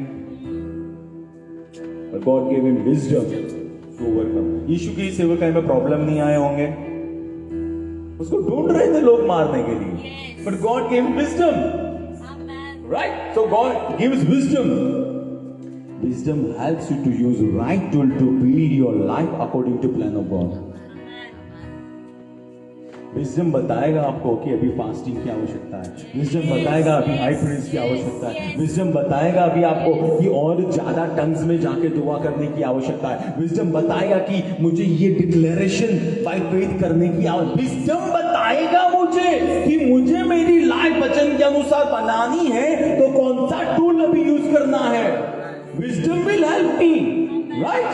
But God gave him wisdom to overcome. यीशु की सेवकाई में प्रॉब्लम नहीं आए होंगे. उसको ढूंढ रहे थे लोग मारने के लिए, but God gave him wisdom. Right? So God gives wisdom. Wisdom helps you to use right tool to build your life according to plan of God. Wisdom बताएगा आपको कि अभी फास्टिंग की आवश्यकता है. विजडम बताएगा अभी हाई प्रेज की आवश्यकता है. विजडम बताएगा अभी आपको कि और ज्यादा टंग्स में जाके दुआ करने की आवश्यकता है. विजडम बताएगा कि मुझे ये डिक्लेरेशन बाय फेथ करने की आवश्यकता. विजडम बताएगा मुझे कि मुझे मेरी लाइफ वचन के अनुसार बनानी है तो कौन सा टूल अभी यूज करना है. Wisdom will help me, right?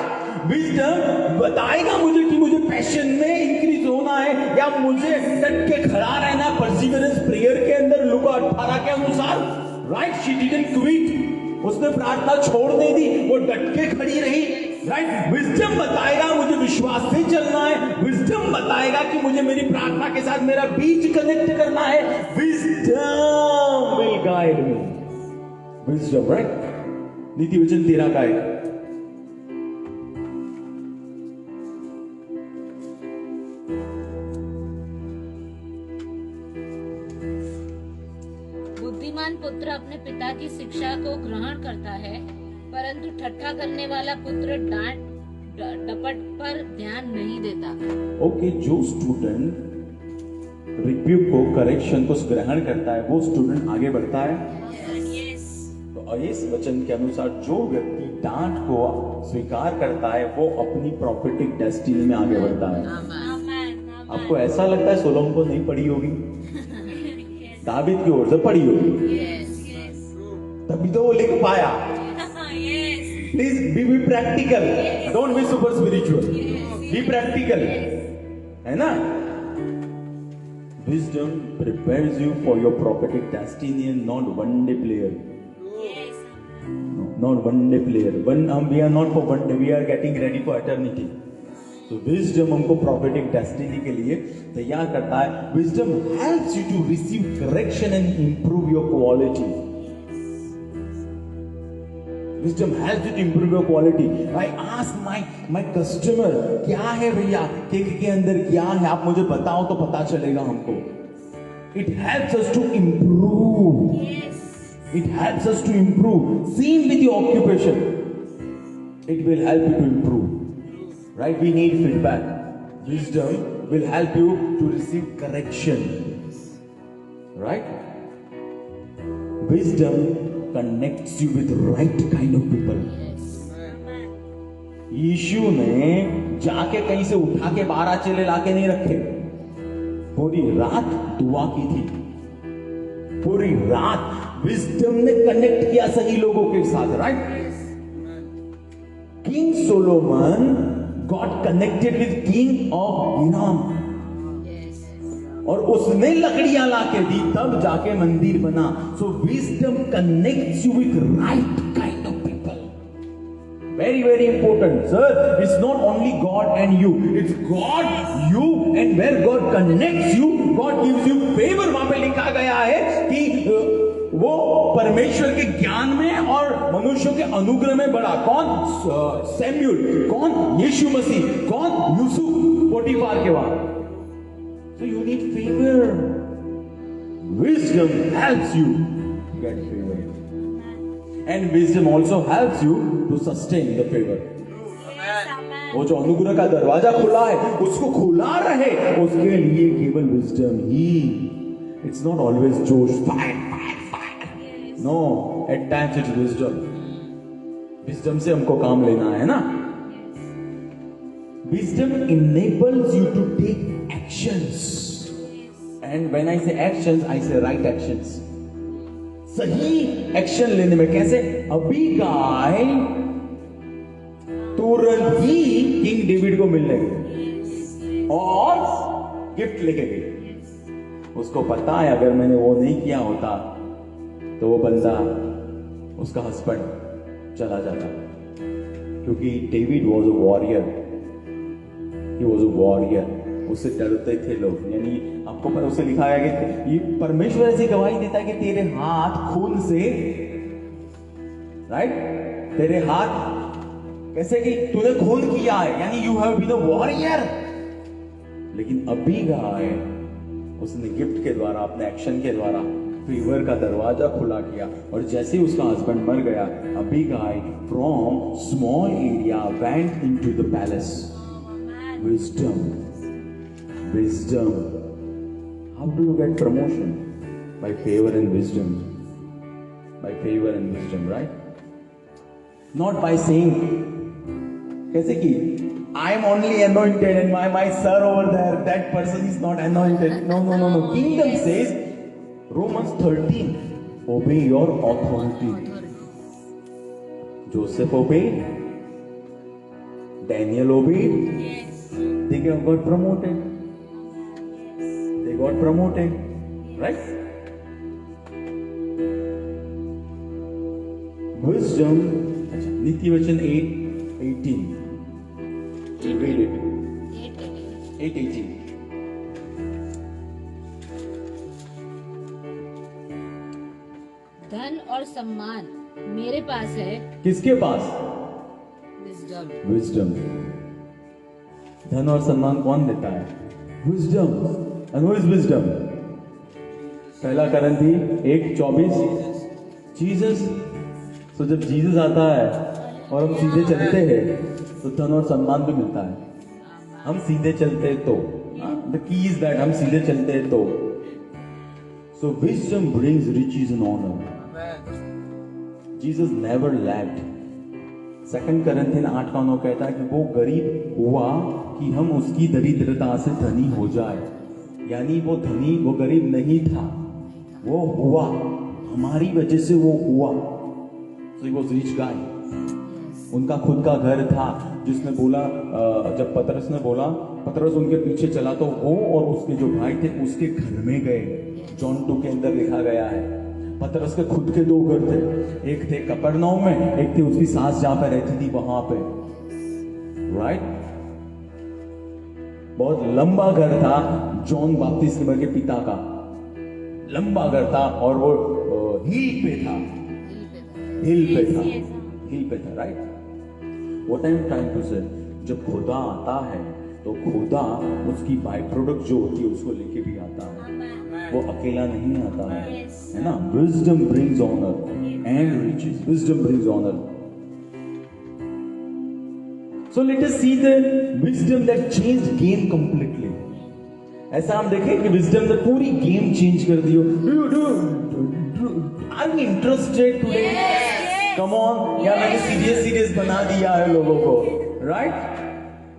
Wisdom बताएगा मुझे कि मुझे पैशन में इंक्रीज होना है या मुझे डट के खड़ा रहना. परसिवरेंस प्रेयर के अंदर लुका 18 के अनुसार, राइट? She didn't quit. उसने प्रार्थना छोड़ नहीं दी, वो डट के खड़ी रही, राइट? विजडम बताएगा मुझे विश्वास से चलना है. विजडम बताएगा कि मुझे मेरी प्रार्थना के साथ मेरा बीच कनेक्ट करना है. Wisdom will guide me. Wisdom, right? नीति वचन 13 का 1. बुद्धिमान पुत्र अपने पिता की शिक्षा को ग्रहण करता है, परंतु ठट्ठा करने वाला पुत्र डांट डपट पर ध्यान नहीं देता. ओके, जो स्टूडेंट रिब्यूक को, करेक्शन को ग्रहण करता है, वो स्टूडेंट आगे बढ़ता है। तो इस वचन के अनुसार जो व्यक्ति डांट को स्वीकार करता है वो अपनी प्रॉफिटिक डेस्टिनी में आगे बढ़ता है। आपको ऐसा लगता है सोलोमन को नहीं पढ़ी होगी, दावीद की ओर से पढ़ी होगी, तभी तो वो लिख पाया। Please be practical, don't be super spiritual, be practical, है ना। Wisdom prepares you for your prophetic destiny and not one day player. Not one day player. We are not for one day. We are getting ready for eternity. So wisdom हमको prophetic destiny के लिए तैयार करता है. Wisdom helps you to receive correction and improve your quality. Wisdom helps you to improve your quality. I ask my customer, क्या है भैया cake के अंदर क्या है, आप मुझे बताओ तो पता चलेगा हमको. It helps us to improve. It helps us to improve. Same with your occupation. It will help you to improve. Right? We need feedback. Wisdom will help you to receive correction. Right? Wisdom connects you with the right kind of people. यीशु ने जाके कहीं से उठा के 12 चेले लाके नहीं रखे, पूरी रात दुआ की थी, पूरी रात विजडम ने कनेक्ट किया सही लोगों के साथ. Right? King Solomon got connected with king of Hiram, और उसने लकड़ियां लाके दी, तब जाके मंदिर बना. So wisdom connects you with right kind of people. Very very important sir. It's not only God and you, it's God, you, and where God connects you, God gives you favour. वहां पे लिखा गया है कि वो परमेश्वर के ज्ञान में और मनुष्यों के अनुग्रह में बढ़ा. कौन? सैमुअल. कौन? यीशु मसीह. कौन? यूसुफ पोटीफार के वहां. So you need favor. Wisdom helps you get favor. And wisdom also helps you to sustain the favor. वो जो अनुग्रह का दरवाजा खुला है उसको खुला रहे, उसके लिए केवल wisdom he. It's not always जोश, fire. No, at times it's wisdom. Wisdom से हमको काम लेना है ना. Wisdom enables you to take actions. And when I say actions, I say right actions. सही एक्शन लेने में कैसे? अबीगाइल तुरंत ही किंग डेविड को मिलने गई और गिफ्ट लेके गई. उसको पता है अगर मैंने वो नहीं किया होता तो वो बंदा, उसका हस्बैंड चला जाता, क्योंकि David was a warrior. He was a warrior. उससे डरते थे लोग. यानी आपको पर उसे लिखा है कि ये परमेश्वर ऐसी गवाही देता है कि तेरे हाथ खून से, राइट, तेरे हाथ कैसे कि तूने खून किया है, यानी you have been a warrior. लेकिन अबीगाइल उसने गिफ्ट के द्वारा, अपने एक्शन के द्वारा फेवर का दरवाजा खुला किया. और जैसे ही उसका हस्बैंड मर गया, Abigail from small area went into the palace. Wisdom. How do you get promotion? By favor and wisdom. By favor and wisdom, right? Not by saying, कैसे कि I am only anointed and my sir over there, that person is not anointed. No. Kingdom says, Romans 13, obey your authority. Joseph obeyed. Daniel obeyed. They got promoted. Right? Wisdom. नीति वचन 8:18. You read it. 8:18. धन और सम्मान मेरे पास है. किसके पास? Wisdom. धन और सम्मान कौन देता है? Wisdom. And who is wisdom? पहला करंथी 1:24. जीसस. तो जब जीसस आता है और हम सीधे चलते हैं तो धन और सम्मान भी मिलता है. हम सीधे चलते तो द की इज दैट हम सीधे चलते हैं तो so wisdom brings riches and honour. Jesus never lacked. 2 Corinthians 8:9 कहता है कि वो गरीब हुआ कि हम उसकी दरिद्रता से धनी हो जाए। यानी वो धनी, वो गरीब नहीं था, वो हुआ, हमारी वजह से वो हुआ। So he was rich guy. उनका खुद का घर था, जिसने बोला, जब पतरस ने बोला, पतरस उनके पीछे चला तो वो और उसके जो भाई थे उसके घर में गए। जॉन 2 के अंदर लिखा गया है। पतरस के खुद के 2 घर थे, एक थे कफरनहूम में, एक थी उसकी सास जहां पे रहती थी वहां पे, राइट। बहुत लंबा घर था जॉन बैप्टिस्ट के पिता का, लंबा घर था और वो हिल पे था, right. What I am trying to say, जब खुदा आता है तो खुदा उसकी बाई प्रोडक्ट जो होती है उसको लेके भी आता है, वो अकेला नहीं आता है ना। Wisdom brings honour and riches, wisdom brings honour. So let us see the wisdom that changed game completely. ऐसा हम देखें कि विजडम ने पूरी गेम चेंज कर दी हो। Are you interested today? Come on, या मैंने सीरियस बना दिया है लोगों को, right.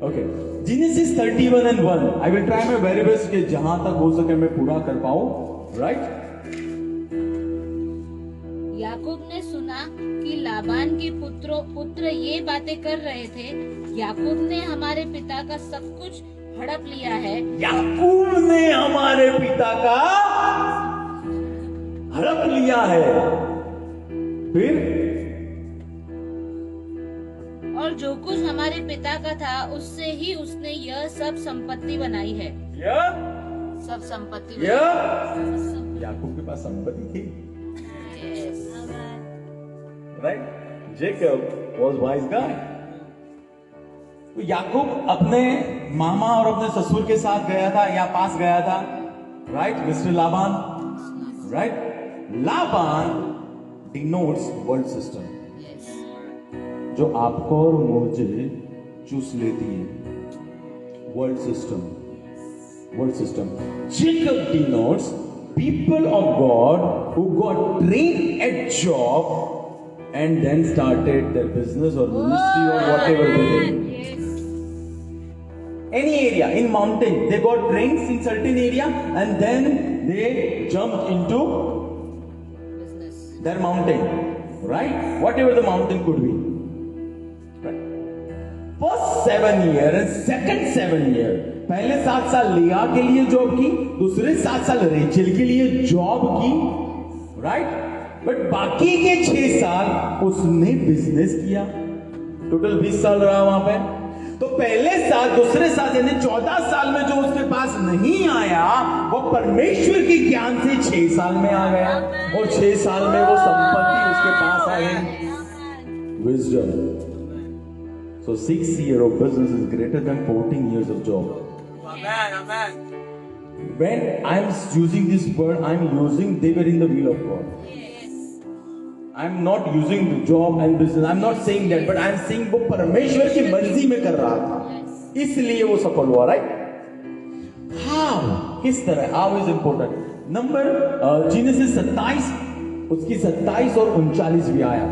Okay, Genesis 31:1 I will try my very best कि जहां तक हो सके मैं पूरा कर पाऊं, राइट। याकूब ने सुना कि लाबान के पुत्र ये बातें कर रहे थे। याकूब ने हमारे पिता का सब कुछ हड़प लिया है। याकूब ने हमारे पिता का हड़प लिया है, फिर और जो कुछ हमारे पिता का था उससे ही उसने यह सब संपत्ति बनाई है। सब संपत्ति याकूब के पास संपत्ति थी, राइट। जेकब वाज वाइज गाय। तो याकूब अपने मामा और अपने ससुर के साथ गया था या पास गया था, right, mister Laban, right. Laban denotes world system, जो आपको और मुझे चूस लेती है, world system, world system. Jacob denotes people of God who got train eight job and then started their business or ministry or whatever they did. Any area in mountain, they got trains in certain area and then they jumped into their mountain, right? Whatever the mountain could be. Right? First 7 year and second 7 year, पहले 7 साल लिया के लिए job की, दूसरे 7 साल Rachel के लिए जॉब की, right? बट बाकी के 6 साल उसने बिजनेस किया। टोटल 20 साल रहा वहां पे। तो पहले साल, दूसरे साल यानी 14 साल में जो उसके पास नहीं आया वो परमेश्वर के ज्ञान से 6 साल में आ गया, और 6 साल में वो संपत्ति उसके पास आ गई। Wisdom. So 6 years of business is greater than 14 years of job. Amen. When I'm using this word, I'm using they were in the will of God. I'm not using the job and business. I'm not saying that, but I'm saying वो परमेश्वर की मर्जी में कर रहा था, इसलिए वो सफल हुआ, राइट। How? किस तरह? How is important. Number genesis 27, उसकी 27 और 39 भी आया।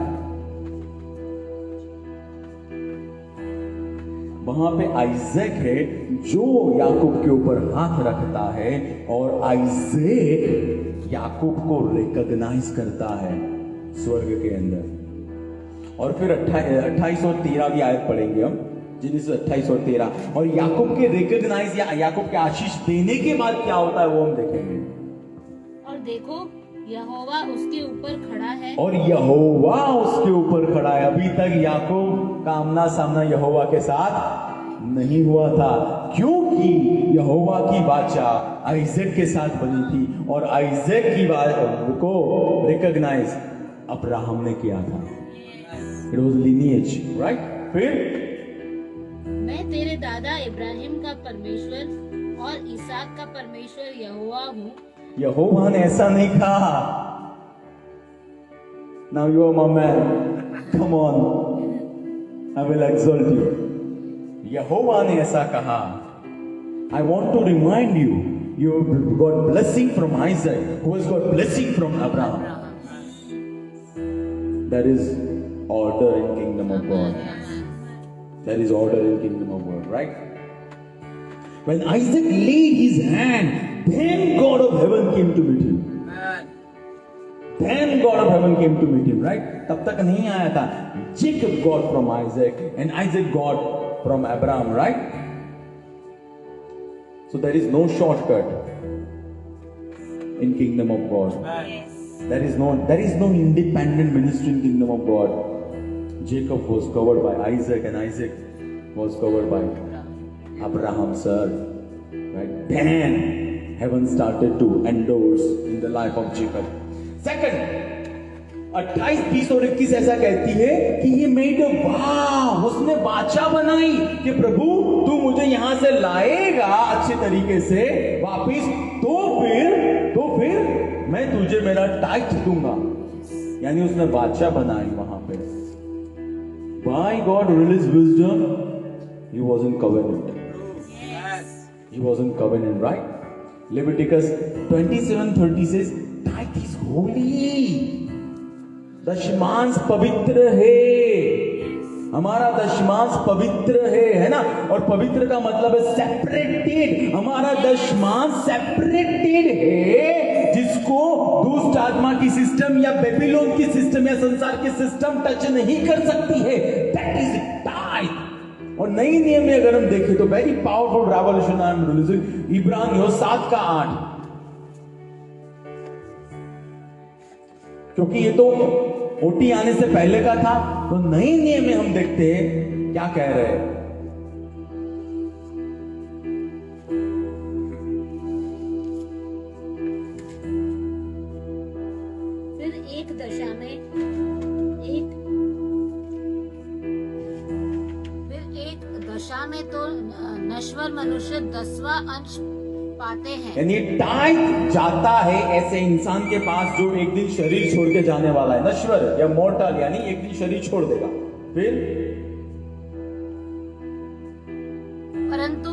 वहां पे आइजैक है जो याकूब के ऊपर हाथ रखता है, और आइजैक याकूब को रिकॉग्नाइज करता है स्वर्ग के अंदर। और फिर 28 और 13 की आयत पढ़ेंगे हम, जेनेसिस 28 और 13। और याकूब के रिकॉग्नाइज या याकूब के आशीष देने के बाद क्या होता है वो हम देखेंगे। और देखो यहोवा उसके ऊपर खड़ा है, और यहोवा उसके ऊपर खड़ा है। अभी तक याकूब का आमना सामना यहोवा के साथ नहीं हुआ था, क्योंकि यहोवा की वाचा आइजैक के साथ बनी थी, और आइजैक की बात को रिकॉग्नाइज अब्राहम ने किया था। It was lineage, right. फिर मैं तेरे दादा इब्राहिम का परमेश्वर और इसहाक का परमेश्वर यहोवा हूँ। यहोवा ने ऐसा नहीं कहा, now you are my man, come on, I will exalt you। यहोवा ने ऐसा कहा I want to remind you, you have got blessing from Isaac, who has got blessing from Abraham. There is order in kingdom of God. There is order in kingdom of God, right? When Isaac laid his hand, then God of heaven came to meet him. Then God of heaven came to meet him, right? तब तक नहीं आया था. Jacob got from Isaac and Isaac got from Abraham, right? So there is no shortcut in kingdom of God. There is no independent ministry in kingdom of God. Jacob was covered by Isaac and Isaac was covered by Abraham, sir. Right? Then heaven started to endorse in the life of Jacob. Second, 28, 30 और 21 ऐसा कहती है कि he made a vow, उसने वाचा बनाई कि प्रभु तू मुझे यहां से लाएगा अच्छे तरीके से वापिस, तो फिर मैं तुझे मेरा टाइट दूंगा. यानी उसने वाचा बनाई वहां पे. Why God released wisdom? He was in covenant. He was in covenant, right? Leviticus 27:30 says, tithe is holy. दशमांश पवित्र है. हमारा दशमांश पवित्र है ना? और पवित्र का मतलब है सेपरेटेड. हमारा दशमांश सेपरेटेड है, जिसको दुष्ट आत्मा की सिस्टम या बेबीलोन की सिस्टम या संसार की सिस्टम टच नहीं कर सकती है. That is tithe. और नई नियम में अगर हम देखें तो very powerful revolution I am releasing, इब्रानियों 7:8. क्योंकि ये तो ओटी आने से पहले का था, तो नए नियम में हम देखते हैं क्या कह रहे हैं. फिर एक दशा में तो नश्वर मनुष्य 10वां अंश पाते हैं. यानी टाइट जाता है ऐसे इंसान के पास जो एक दिन शरीर छोड़ के जाने वाला है, नश्वर या मोर्टल, यानी एक दिन शरीर छोड़ देगा. फिर परंतु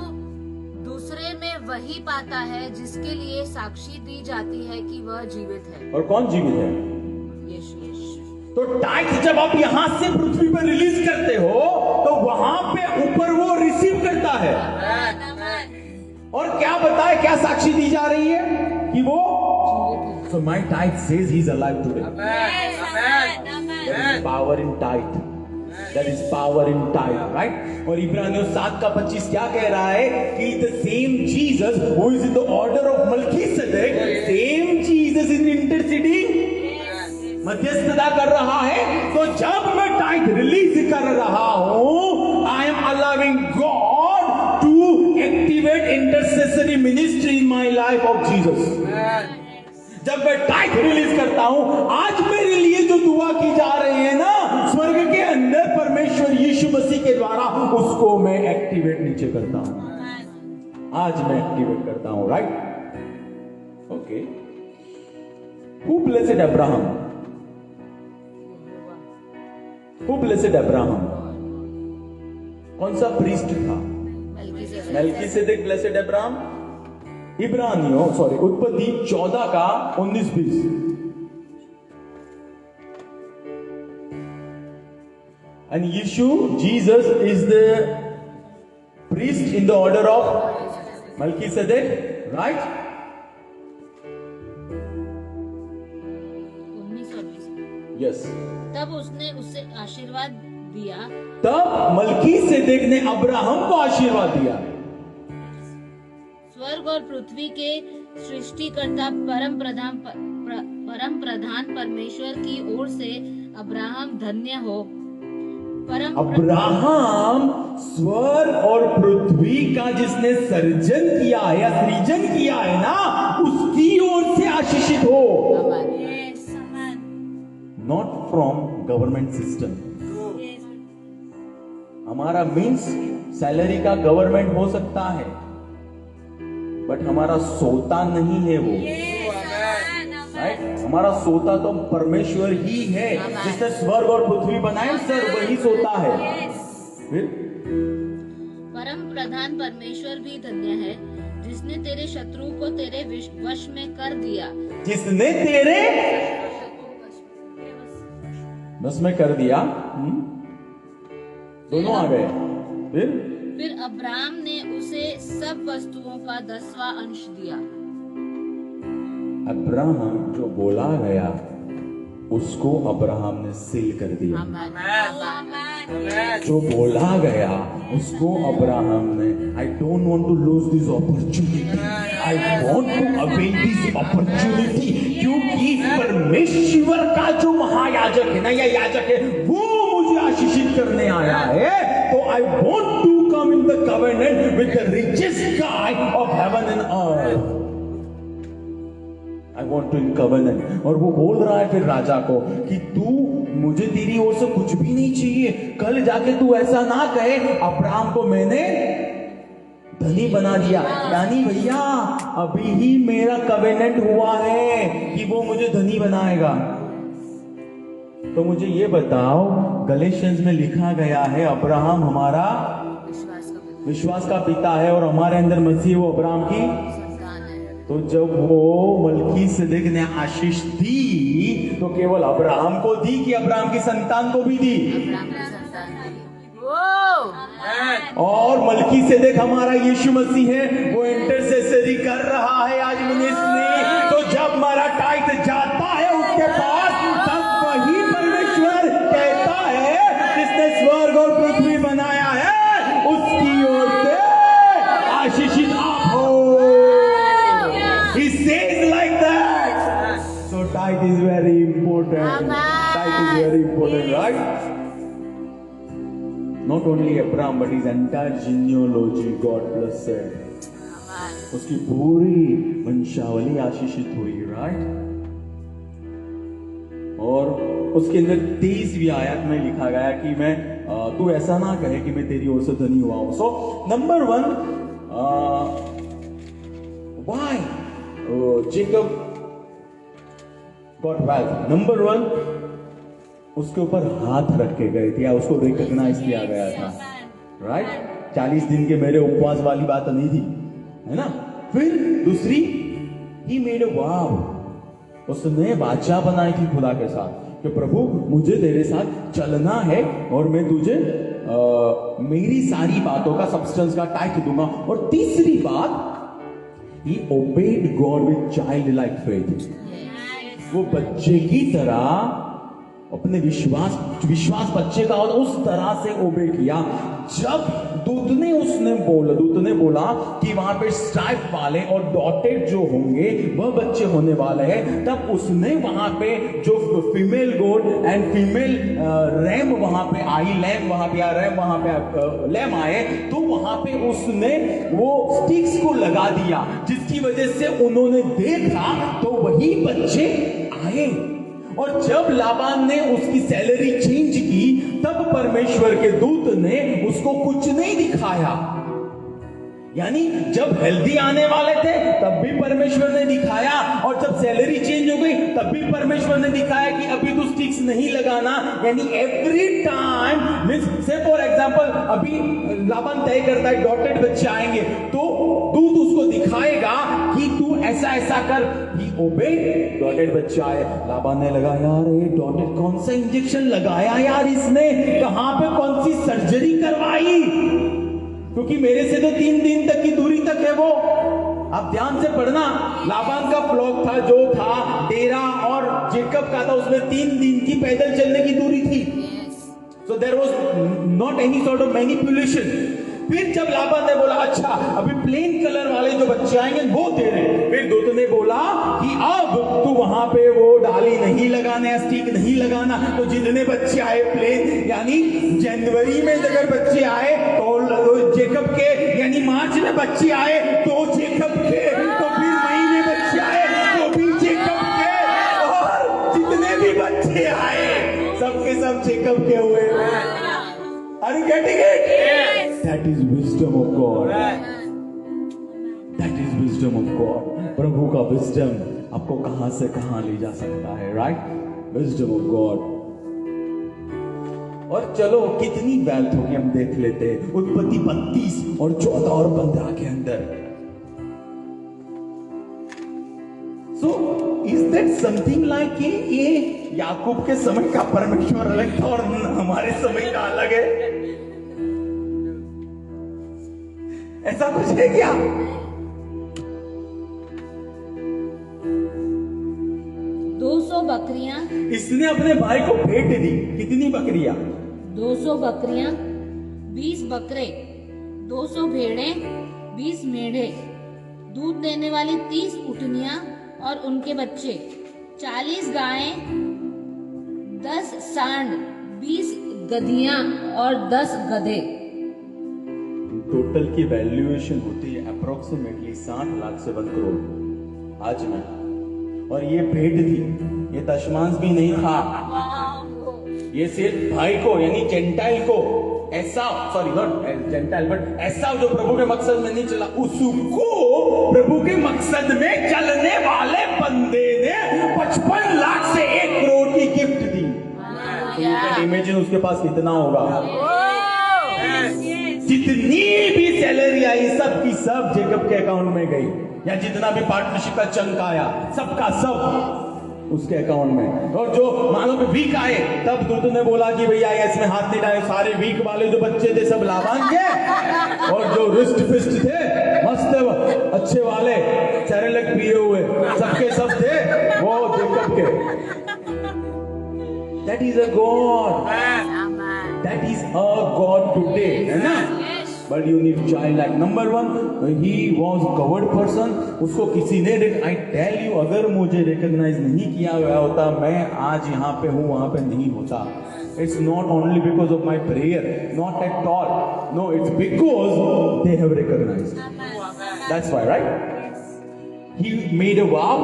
दूसरे में वही पाता है जिसके लिए साक्षी दी जाती है कि वह जीवित है. और कौन जीवित है? यीशु. तो टाइट जब आप यहां से पृथ्वी पर रिलीज करते हो तो वहां पे ऊपर वो रिसीव करता है. और क्या बताए, क्या साक्षी दी जा रही है कि वो, so my tithe says he's alive today. There is power in tithe. There is power in tithe, right? और इब्रानियों 7:25 क्या कह रहा है कि the same Jesus who is in the order of Melchizedek, same Jesus is interceding, मध्यस्थता कर रहा है. तो जब मैं टाइथ रिलीज कर रहा हूं, I am allowing God to activate intercessory ministry in my life of Jesus. जब मैं टाइथ रिलीज करता हूं, आज मेरे लिए जो दुआ की जा रही है ना स्वर्ग के अंदर, परमेश्वर यीशु मसीह के द्वारा उसको मैं एक्टिवेट नीचे करता हूं. आज मैं एक्टिवेट करता हूं, right? Okay. Who blessed Abraham? Who blessed Abraham? कौन सा प्रीस्ट था? Melchizedek blessed Abraham. उत्पत्ति 14:19-20. And Yeshu, Jesus is the priest in the order of Melchizedek, right? 1920. Yes. तब उसने उसे आशीर्वाद दिया. तब मलकीसेदेक ने अब्राहम को आशीर्वाद दिया. स्वर्ग और पृथ्वी के सृष्टिकर्ता परम प्रधान परमेश्वर की ओर से अब्राहम धन्य हो. अब्राहम स्वर्ग और पृथ्वी का जिसने सर्जन किया है या सृजन किया है ना, उसकी ओर से आशीषित हो. Not from government system. हमारा मीन्स सैलरी का गवर्नमेंट हो सकता है, बट हमारा सोता नहीं है वो, राइट? हमारा सोता तो परमेश्वर ही है, जिसने स्वर्ग और पृथ्वी बनाए, सर वही सोता है. फिर परम प्रधान परमेश्वर भी धन्य है, जिसने तेरे शत्रु को तेरे वश में कर दिया। जिसने तेरे बस में कर दिया। दोनों आ गए। फिर अब्राहम ने उसे सब वस्तुओं का 10वां अंश दिया। अब्राहम जो बोला गया उसको अब्राहम ने सील कर दिया। जो बोला गया उसको अब्राहम ने, I don't want to lose this opportunity, I want to avail this opportunity, क्योंकि परमेश्वर का जो महायाजक है ना या याजक है वो मुझे आशीषित करने आया है। तो I want to come in the covenant with the richest guy of heaven and earth. I want to in covenant। और वो बोल रहा है फिर राजा को कि तू, मुझे तेरी ओर से कुछ भी नहीं चाहिए, कल जाके तू ऐसा ना कहे अब्राहम को मैंने धनी बना दिया। यानी भैया अभी ही मेरा कवेनेंट हुआ है कि वो मुझे धनी बनाएगा। तो मुझे ये बताओ, गलेशियंस में लिखा गया है अब्राहम हमारा विश्वास का पिता है और हमारे अंदर मसीह वो अब्राहम की। तो जब वो मलकीसेदेक ने आशीष दी तो केवल अब्राहम को दी कि अब्राहम की संतान को भी दी? और मलकीसेदेक हमारा यीशु मसीह है, वो इंटरसेसरी कर रहा है आज मिनिस्ट्री। तो जब हमारा टाइट जाता है उसके पास, तब वही परमेश्वर कहता है जिसने स्वर्ग और पृथ्वी बनाया है उसकी ओर से आशीषित आप हो। He says like that. So tithe is very important. Tithe is very important, right? Not only Abraham but his entire genealogy God blessed. उसकी पूरी वंशावली आशीषित हुई, right? और उसके अंदर 23वीं आयत में लिखा गया कि मैं तू ऐसा ना कहे कि मैं तेरी ओर से धनी हुआ हूं। So number 1, why Jacob got wealth? Number 1, उसके ऊपर हाथ रखे गए थे या उसको रिकॉग्नाइज किया गया था, राइट? 40 दिन के मेरे उपवास वाली बात नहीं थी, है ना? फिर दूसरी, he made a vow, उसने वाचा बनाई थी खुदा के साथ कि प्रभु मुझे तेरे साथ चलना है और मैं तुझे मेरी सारी बातों का सब्सटेंस का टाइट दूंगा। और तीसरी बात, He obeyed God with childlike faith। वो बच्चे की तरह अपने विश्वास बच्चे का और उस तरह से ओबे किया। जब दूत ने बोला कि वहां पे स्ट्राइप वाले और डॉटेड जो होंगे वह बच्चे होने वाले हैं, तब उसने वहां पे जो female goat and female ram वहां पे आई, लैम वहां पे रैम वहां पे लैम आए, तो वहां पे उसने वो स्टिक्स को लगा दिया, जिसकी वजह से उन्होंने देखा तो वही बच्चे आए। और जब लाबान ने उसकी सैलरी चेंज की तब परमेश्वर के दूत ने उसको कुछ नहीं दिखाया। यानी जब हेल्दी आने वाले थे तब भी परमेश्वर ने दिखाया, और जब सैलरी चेंज हो गई तब भी परमेश्वर ने दिखाया कि अभी तो स्टिक्स नहीं लगाना। यानी एवरी टाइम मींस से फॉर एग्जांपल अभी लाबान तय करता है डॉटेड बच्चे आएंगे तो दूत उसको दिखाएगा कि तू ऐसा ऐसा कर। ही ओबे, डॉटेड बच्चे आए, लाबान ने लगा यार ये डॉटेड कौन सा इंजेक्शन लगाया यार इसने, कहां पे कौन सी सर्जरी करवाई, क्योंकि मेरे से तो 3 दिन तक की दूरी तक है वो। आप ध्यान से पढ़ना, लाबान का फ्लॉक था जो था डेरा और जेकब का था उसमें 3 दिन की पैदल चलने की दूरी थी। So there was not any sort of manipulation. फिर जब लाबान ने बोला अच्छा अभी प्लेन कलर वाले जो बच्चे आएंगे वो दे रहे, फिर दूत ने बोला कि अब तू वहां पे वो डाली नहीं लगाना, स्टिक नहीं लगाना। तो जितने बच्चे आए प्लेन, यानी जनवरी में अगर बच्चे आए तो जेकब के, यानी मार्च में बच्चे आए तो जेकब के, तो फिर मई में बच्चे आए तो भी जेकब के, और जितने भी बच्चे आए सबके सब जेकब के हुए। Are you getting it? Yes. That is wisdom of God. That is wisdom of God. प्रभु का wisdom आपको कहां से कहां ले जा सकता है, right? Wisdom of God. और चलो कितनी वेल्थ होगी हम देख लेते हैं, उत्पत्ति 32 और 14 और 15 के अंदर। So is that something like ये याकूब के समय का परमेश्वर अलग था और हमारे समय का अलग है? ऐसा कुछ है क्या? 200 बकरियां, इसने अपने भाई को भेंट दी। कितनी बकरियां? 200 बकरियां, 20 बकरे, 200 भेड़ें, 20 मेढ़े, दूध देने वाली 30 ऊँटनियां और उनके बच्चे, 40 गायें, 10 सांड, 20 गधियां और 10 गधे। टोटल की वैल्यूएशन होती है अप्रोक्सीमेटली 60 लाख से 1 करोड़ आज में। और ये भेंट थी, ये दशमांश भी नहीं था, ये सिर्फ भाई को यानी जेंटाइल को, ऐसा सॉरी नॉट जेंटाइल बट ऐसा जो प्रभु के मकसद में नहीं चला, उसको प्रभु के मकसद में चलने वाले बंदे ने 55 लाख से 1 करोड़ की gift the. You can imagine उसके पास कितना होगा। जितनी भी सैलरी आई सब की सब जेकब के अकाउंट में गई, या जितना भी पार्टनरशिप का चंक आया सबका सब उसके अकाउंट में। और जो मानो कि वीक आए तब दूत ने बोला कि भैया इसमें हाथ नहीं डाले, सारे वीक वाले जो बच्चे थे सब लाभान के, और जो रिस्ट फिस्ट थे मस्त अच्छे वाले सेरेलैक पिए हुए सबके सब थे वो जेकब के। That is a God. That is a God today, है ना? But you need childlike. Number 1, he was covered person. उसको किसी ने I tell you, अगर मुझे recognize नहीं किया गया होता, मैं आज यहाँ पे हूँ वहाँ पे नहीं होता. It's not only because of my prayer, not at all. No, it's because they have recognized. That's why, right? He made a vow.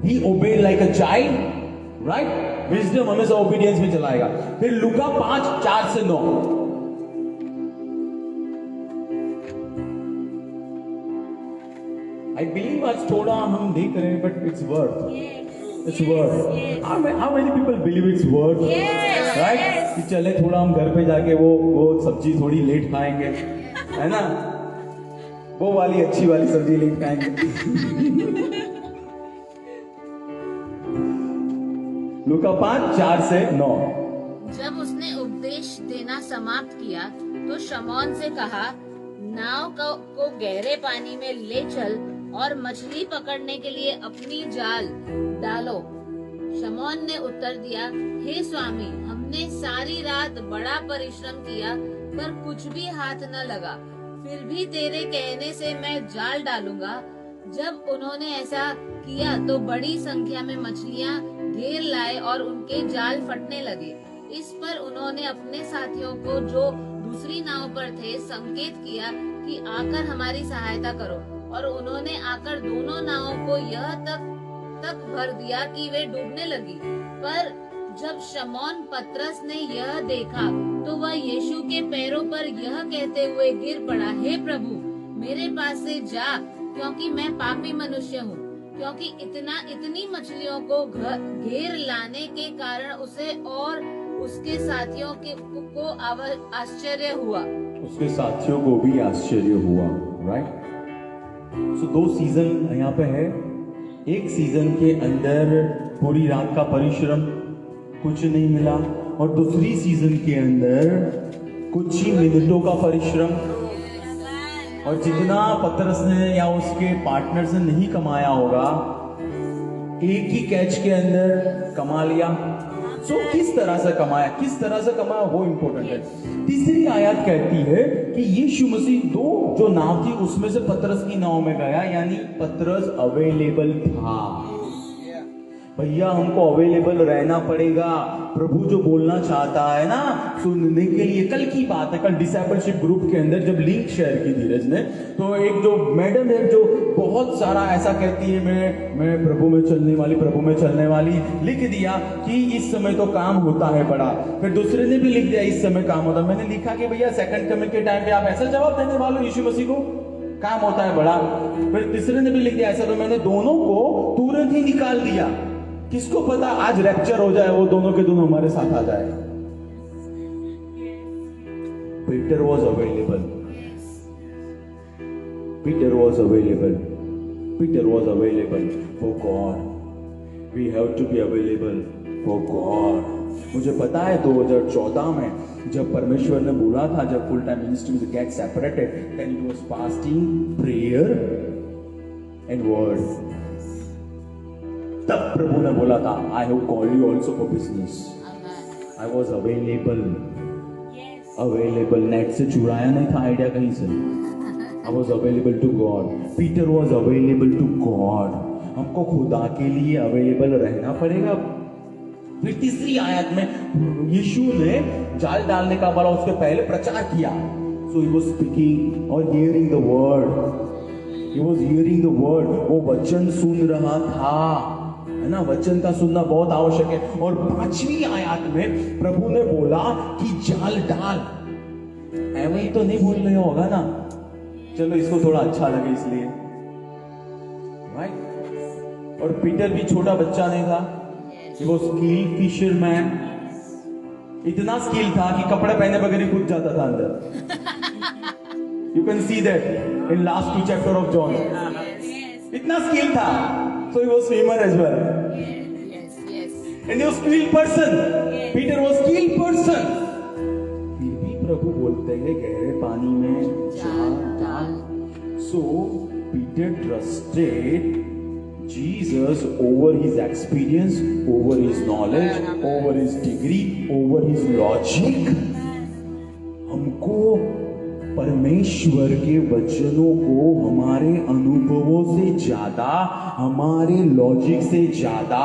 He obeyed like a child. Right, wisdom हमेशा ओबीडियंस में चलाएगा। फिर लूका 5:4 से 9, I believe आज थोड़ा हम देख रहे हैं but it's worth, it's worth. How many people believe it's worth, right? कि चले थोड़ा हम घर पे जाके वो सब्जी थोड़ी लेट खाएंगे, है ना, वो वाली अच्छी वाली सब्जी लेट खाएंगे। लूका 5:4 से 9। जब उसने उपदेश देना समाप्त किया तो शमौन से कहा, नाव को गहरे पानी में ले चल और मछली पकड़ने के लिए अपनी जाल डालो। शमौन ने उत्तर दिया, हे स्वामी, हमने सारी रात बड़ा परिश्रम किया पर कुछ भी हाथ न लगा, फिर भी तेरे कहने से मैं जाल डालूंगा। जब उन्होंने ऐसा किया तो बड़ी संख्या में मछलियां घेर लाए और उनके जाल फटने लगे। इस पर उन्होंने अपने साथियों को जो दूसरी नाव पर थे संकेत किया कि आकर हमारी सहायता करो, और उन्होंने आकर दोनों नावों को यह तक भर दिया कि वे डूबने लगी। पर जब शमौन पतरस ने यह देखा तो वह यीशु के पैरों पर यह कहते हुए गिर पड़ा, हे प्रभु, मेरे पास से जा, क्योंकि मैं पापी मनुष्य हूँ। क्योंकि इतनी मछलियों को घेर लाने के कारण उसे और उसके साथियों को आश्चर्य हुआ। उसके साथियों को भी आश्चर्य हुआ, राइट? सो 2 सीजन यहाँ पे है। एक सीजन के अंदर पूरी रात का परिश्रम, कुछ नहीं मिला, और दूसरी सीजन के अंदर कुछ ही मिनटों का परिश्रम, और जितना पतरस ने या उसके पार्टनर्स ने नहीं कमाया होगा, एक ही कैच के अंदर कमा लिया। सो किस तरह से कमाया वो इंपॉर्टेंट है। तीसरी आयत कहती है कि यीशु मसीह 2 जो नाव थी उसमें से पतरस की नाव में गया, यानी पतरस अवेलेबल था। भैया हमको अवेलेबल रहना पड़ेगा। प्रभु जो बोलना चाहता है ना सुनने के लिए। कल की बात है, कल डिसाइपलशिप ग्रुप के अंदर जब लिंक शेयर की धीरज ने, तो एक जो मैडम है जो बहुत सारा ऐसा कहती है, मैं प्रभु में चलने वाली लिख दिया कि इस समय तो काम होता है बड़ा। फिर दूसरे ने भी लिख दिया इस समय काम होता है। मैंने लिखा कि भैया सेकंड कमिंग के टाइम पे आप ऐसा जवाब देने वाले यीशु मसीह को, काम होता है बड़ा। फिर तीसरे ने भी लिख दिया ऐसा, तो मैंने दोनों को तुरंत ही निकाल दिया। किसको पता आज रैप्चर हो जाए, वो दोनों के दोनों हमारे साथ आ जाए। Peter was available. Peter was available. Peter was available for God. We have to be available for God. मुझे पता है 2014 में जब परमेश्वर ने बोला था, जब फुल टाइम मिनिस्ट्री से get separated, then it was fasting, prayer and word. तब प्रभु ने बोला था, I have called you also for business. I was available. Available. Net से चुराया नहीं था आइडिया कहीं से. I was available to God. Peter was available to God. हमको खुदा के लिए अवेलेबल रहना पड़ेगा. फिर तीसरी आयत में यीशु ने जाल डालने का वाला उसके पहले प्रचार किया. So he was speaking or hearing the word. He was hearing the word. वो वचन सुन रहा था, है ना. वचन का सुनना बहुत आवश्यक है. और 5वीं आयत में प्रभु ने बोला कि जाल डाल. एवं तो नहीं बोल रहे होगा ना, चलो इसको थोड़ा अच्छा लगे इसलिए, राइट. और पीटर भी छोटा बच्चा नहीं था. He was skilled fisherman. इतना स्किल था कि कपड़े पहने बगैर ही कूद जाता था अंदर. You can see that in last 2 chapter of John. इतना स्किल था. So he was swimmer as well. And he was skilled person. Peter was skilled person. फिर भी प्रभु बोलते हैं गहरे पानी में जाल डाल. So Peter trusted Jesus over his experience, over his knowledge, over his degree, over his logic. हमको परमेश्वर के वचनों को हमारे अनुभवों से ज्यादा, हमारे लॉजिक से ज्यादा,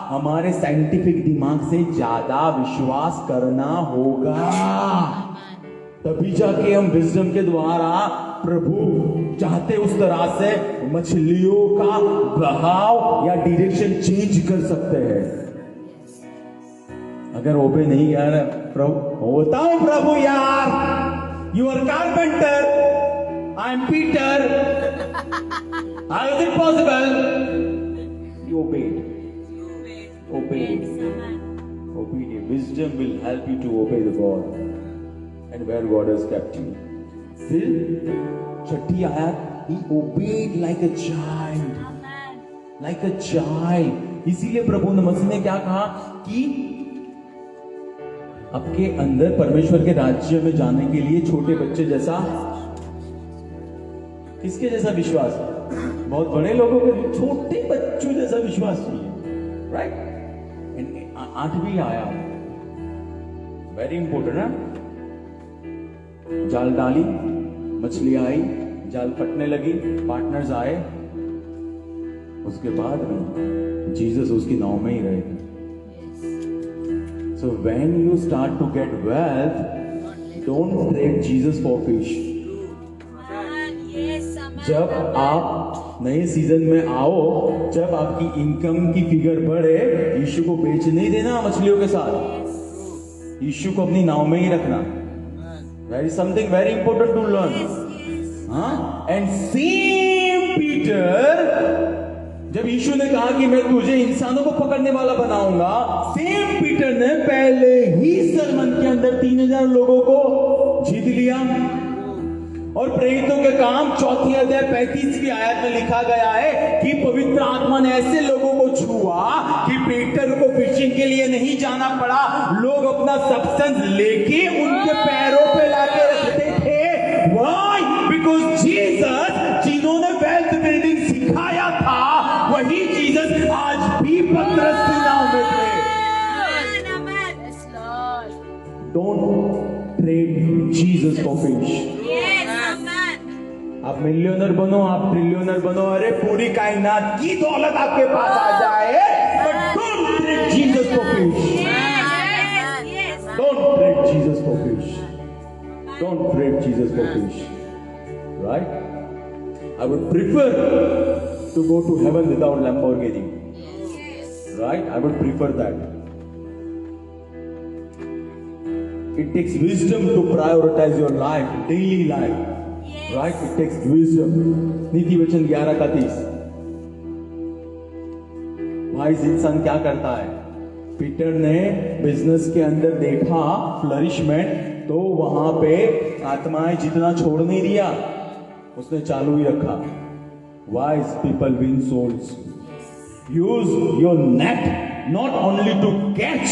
हमारे साइंटिफिक दिमाग से ज्यादा विश्वास करना होगा. तभी जाके हम विजडम के द्वारा प्रभु चाहते उस तरह से मछलियों का बहाव या डायरेक्शन चेंज कर सकते हैं. अगर ओबे नहीं यार प्रभु होता हूं प्रभु यार, you are carpenter, I am Peter, how is it possible? You obeyed. Obedience. Wisdom will help you to obey the God and where God has kept you. फिर 6ठी आयत, he obeyed like a child. Like a child. इसीलिए प्रभु मसीह ने क्या कहा कि आपके अंदर परमेश्वर के राज्य में जाने के लिए छोटे बच्चे जैसा, किसके जैसा विश्वास है? बहुत बड़े लोगों के छोटे बच्चों जैसा विश्वास चाहिए, राइट. 8वीं आया, वेरी इंपॉर्टेंट है. जाल डाली, मछली आई, जाल फटने लगी, पार्टनर्स आए. उसके बाद में जीसस उसकी नाव में ही रहे. So when you start to get wealth, don't trade Jesus for fish. जब आप नए सीजन में आओ, जब आपकी इनकम की फिगर बढ़े, यीशु को बेच नहीं देना मछलियों के साथ. यीशु को अपनी नाव में ही रखना. There is something very important to learn. And same Peter, जब यीशु ने कहा कि मैं तुझे इंसानों को पकड़ने वाला बनाऊंगा, सेम पीटर ने पहले ही सरमन के अंदर 3000 लोगों को जीत लिया. और प्रेरितों के काम 4 अध्याय 35वीं आयत में लिखा गया है कि पवित्र आत्मा ने ऐसे लोगों को छुआ कि पीटर को फिशिंग के लिए नहीं जाना पड़ा. लोग अपना सब्सटेंस लेके उनके पैरों पे लाके रखते थे. व्हाई? बिकॉज जीसस, जिन्होंने वेल्थ बिल्डिंग सिखाया था, वही जीसस आज भी पतरस की नाव में थे. Don't trade Jesus for fish. आप मिलियनर बनो, आप ट्रिलियनर बनो, अरे पूरी कायनात की दौलत आपके पास आ जाए, but don't trade Jesus for fish. Don't trade Jesus for fish. Don't trade Jesus for fish. Right? I would prefer to go to heaven without Lamborghini. Right? I would prefer that. It takes wisdom to prioritize your life, daily life. Right? It takes wisdom. नीति वचन 11:30. भाई इंसान क्या करता है? Peter ने business के अंदर देखा फ्लरिशमेंट, तो वहां पे आत्माएं जितना छोड़ नहीं दिया, उसने चालू ही रखा। Wise people win souls. Use your net not only to catch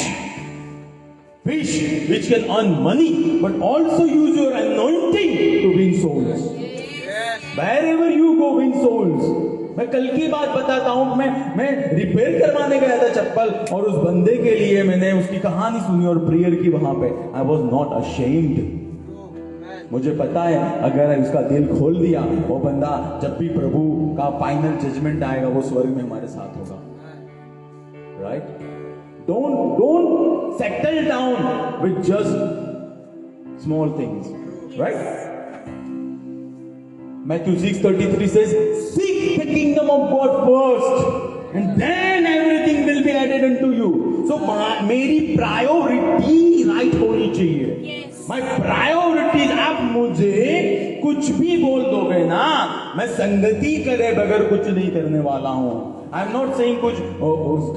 fish which can earn money, but also use your anointing to win souls. Wherever you go, win souls. मैं कल की बात बताता हूं। मैं रिपेयर करवाने गया था चप्पल, और उस बंदे के लिए मैंने उसकी कहानी सुनी और प्रेयर की वहां पे। I was not ashamed. मुझे पता है अगर उसका दिल खोल दिया, वो बंदा जब भी प्रभु का फाइनल जजमेंट आएगा, वो स्वर्ग में हमारे साथ होगा। Right? Don't settle down with just small things, right? Matthew 6:33 says, "Seek the kingdom of God first, and then everything will be added unto you." So मेरी प्रायोरिटी राइट होनी चाहिए। My priorities, आप मुझे कुछ भी बोल दोगे ना, मैं संगति करे बगैर कुछ नहीं करने वाला हूं। आई एम नॉट सेइंग कुछ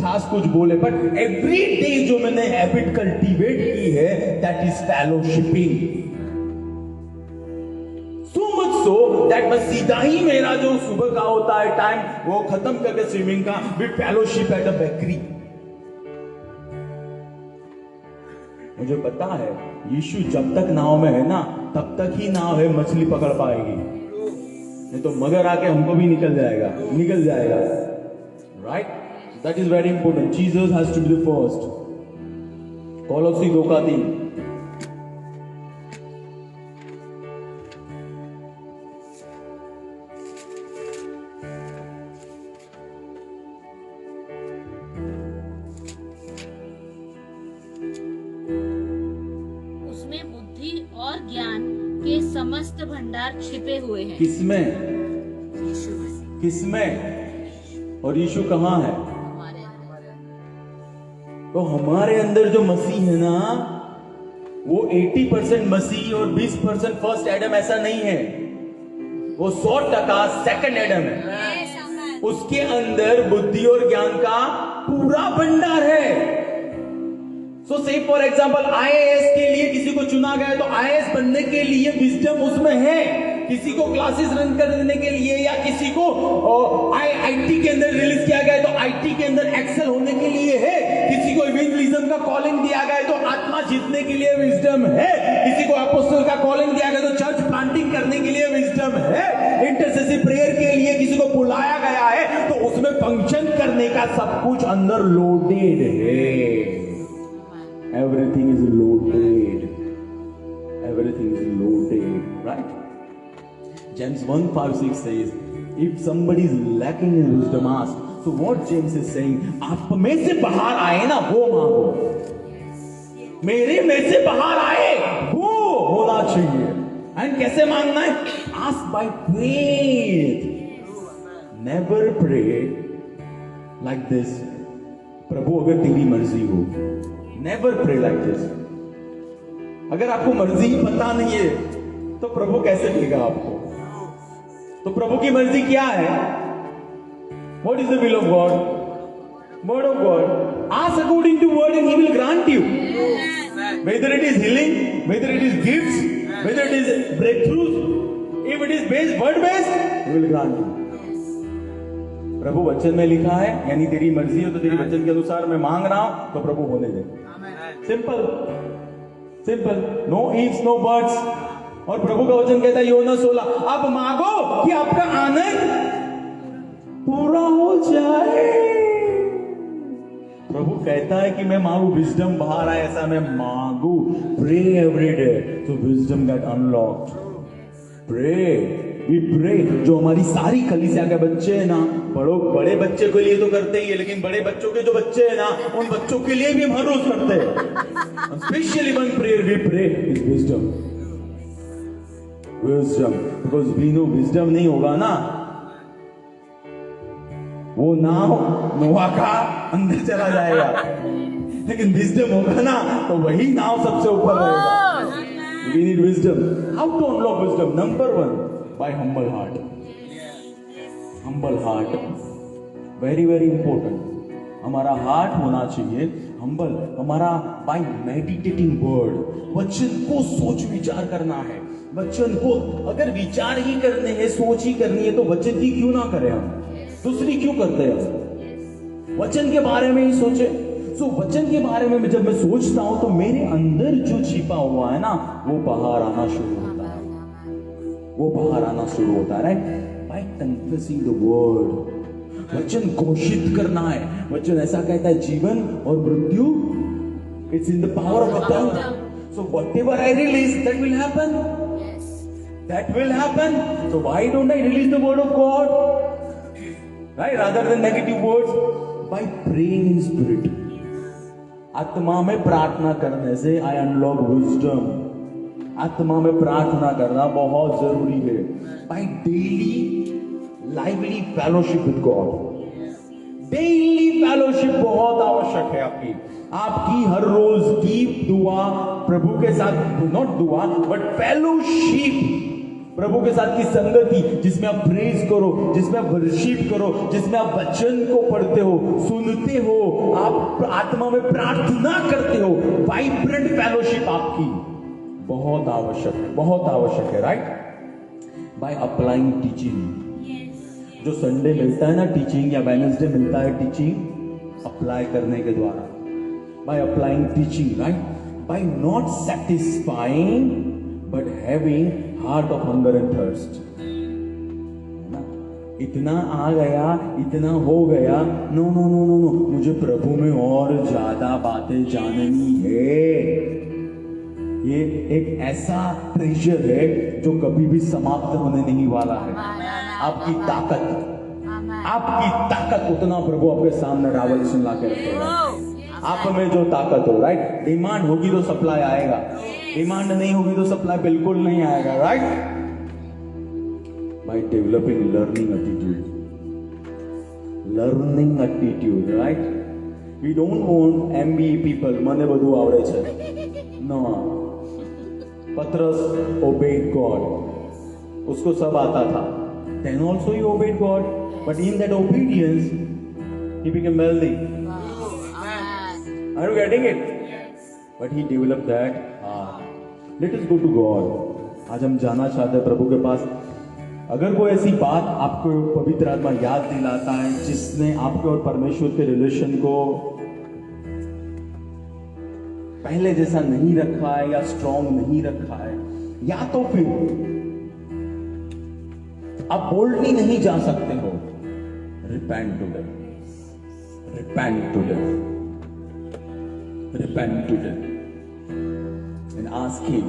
खास कुछ बोले, बट एवरी डे जो मैंने हैबिट कल्टीवेट की है, that is fellowshipping. So much so that मैं सीधा ही मेरा जो सुबह का होता है टाइम, वो खत्म करके स्विमिंग का with fellowship at a bakery. मुझे पता है यीशु जब तक नाव में है ना, तब तक ही नाव है मछली पकड़ पाएगी, नहीं तो मगर आके हमको भी निकल जाएगा। Right? That is very important. Jesus has to be the first. कोलोसी 2:3। उसमें बुद्धि और ज्ञान के समस्त भंडार छिपे हुए हैं। किसमें? और यीशु कहाँ है? हमारे तो हमारे अंदर जो मसीह है ना, वो 80% मसीह और 20% फर्स्ट एडम ऐसा नहीं है। वो 100% सेकंड एडम है। उसके अंदर बुद्धि और ज्ञान का पूरा भंडार है। सो से फॉर एग्जाम्पल IAS के लिए किसी को चुना गया, तो IAS बनने के लिए विजडम उसमें है। किसी को क्लासेस रन करने के लिए, या किसी को IT के अंदर रिलीज किया गया है, तो IT के अंदर एक्सेल होने के लिए है। किसी को इवेंजलिज्म का कॉलिंग दिया गया है, तो आत्मा जीतने के लिए विजडम है। किसी को अपोस्टल का कॉलिंग दिया गया, तो चर्च प्लांटिंग करने के लिए विजडम है। इंटरसेसिव प्रेयर के लिए किसी को बुलाया गया है, तो उसमें फंक्शन करने का सब कुछ अंदर लोडेड है। Everything is loaded. Everything is loaded, right? James 1:5-6 says, if somebody is lacking in wisdom, ask. So what James is saying, आप में से बाहर आए ना, वो मांगो। मेरे में से बाहर आए, वो होना चाहिए। एंड कैसे मांगना है? Ask by faith. Never pray like this. प्रभु अगर तेरी मर्जी हो, नेवर प्रे लाइक दिस। अगर आपको मर्जी ही पता नहीं है, तो प्रभु कैसे देगा आपको? तो प्रभु की मर्जी क्या है? What is the will of God? Word of God. Ask according to word and He will grant you. Whether it is healing, whether it is gifts, whether it is breakthroughs, if it is based word based, He will grant you. प्रभु वचन में लिखा है, यानी तेरी मर्जी हो तो तेरी वचन के अनुसार मैं मांग रहा हूं, तो प्रभु होने दे। Simple. No ifs no buts. और प्रभु का वचन कहता है योना 16, अब मांगो कि आपका आनंद पूरा हो जाए। प्रभु कहता है कि मैं मांगू, विजडम बाहर आए, ऐसा मैं मांगू। प्रे एवरी डे तो विजडम गेट अनलॉक्ड। प्रे। जो हमारी सारी कलीसिया के बच्चे हैं ना, बड़े बच्चे के लिए तो करते ही है, लेकिन बड़े बच्चों के जो बच्चे हैं ना, उन बच्चों के लिए भी हम हर रोज करते हैं। Specially one prayer we pray is wisdom. Because we know wisdom नहीं होगा ना, वो नाव नोआ का अंदर चला जाएगा, लेकिन विजडम होगा ना, तो वही नाव सबसे ऊपर रहेगा। We need wisdom. How to unlock wisdom? Number 1, by humble heart. Humble heart, very very important. हमारा हार्ट होना चाहिए हम्बल, हमारा बाय मेडिटेटिंग वर्ड, वचन को सोच विचार करना है। वचन को अगर विचार ही करने हैं, सोच ही करनी है, तो वचन की क्यों ना करें हम, दूसरी क्यों करते हैं? वचन के बारे में ही सोचे। सो वचन के बारे में जब मैं सोचता हूं तो मेरे अंदर जो छिपा हुआ है ना, वो बाहर आना शुरू होता है, वो बाहर आना शुरू होता है, right? By confessing the word, वचन घोषित करना है। वचन ऐसा कहता है, जीवन और मृत्यु it's in the power of the tongue. So whatever I release that will happen, that will happen. So why don't I release the word of God, right, rather than negative words? By praying in spirit, आत्मा में प्रार्थना करने से आई unlock wisdom. आत्मा में प्रार्थना करना बहुत जरूरी है। By daily lively fellowship with God, daily fellowship बहुत आवश्यक है आपकी। आपकी हर रोज की दुआ प्रभु के साथ, नॉट दुआ बट फेलोशिप, प्रभु के साथ की संगति, जिसमें आप प्रेज करो, जिसमें आप वर्शिप करो, जिसमें आप वचन को पढ़ते हो, सुनते हो, आप आत्मा में प्रार्थना करते हो, वाइब्रेंट फेलोशिप आपकी बहुत आवश्यक है, राइट? बाय अप्लाइंग टीचिंग, जो संडे मिलता है ना टीचिंग, या वेडनेसडे मिलता है टीचिंग, अप्लाई करने के द्वारा, by applying teaching, right? By not satisfying but having heart of hunger and thirst. इतना आ गया, इतना हो गया, no no no no no, मुझे प्रभु में और ज्यादा बातें जाननी है। ये एक ऐसा ट्रेजर है जो कभी भी समाप्त होने नहीं वाला है। आपकी ताकत उतना प्रभु आपके सामने रावलेशन ला के रखेगा। आप में जो ताकत हो, राइट? डिमांड होगी तो सप्लाई आएगा, डिमांड नहीं होगी तो सप्लाई बिल्कुल नहीं आएगा, right? By developing learning attitude, right? We don't want MBA people, મને બધું આવડે છે। नो, पत्रस obeyed God, उसको सब आता था, then also he obeyed God, but in that obedience he became wealthy. Are you getting it? But he developed that heart. Let us go to God. आज हम जाना चाहते हैं प्रभु के पास। अगर कोई ऐसी बात आपको पवित्र आत्मा याद दिलाता है जिसने आपके और परमेश्वर के रिलेशन को पहले जैसा नहीं रखा है या स्ट्रॉन्ग नहीं रखा है, या तो फिर आप बोल्डली नहीं जा सकते हो, repent today and ask him,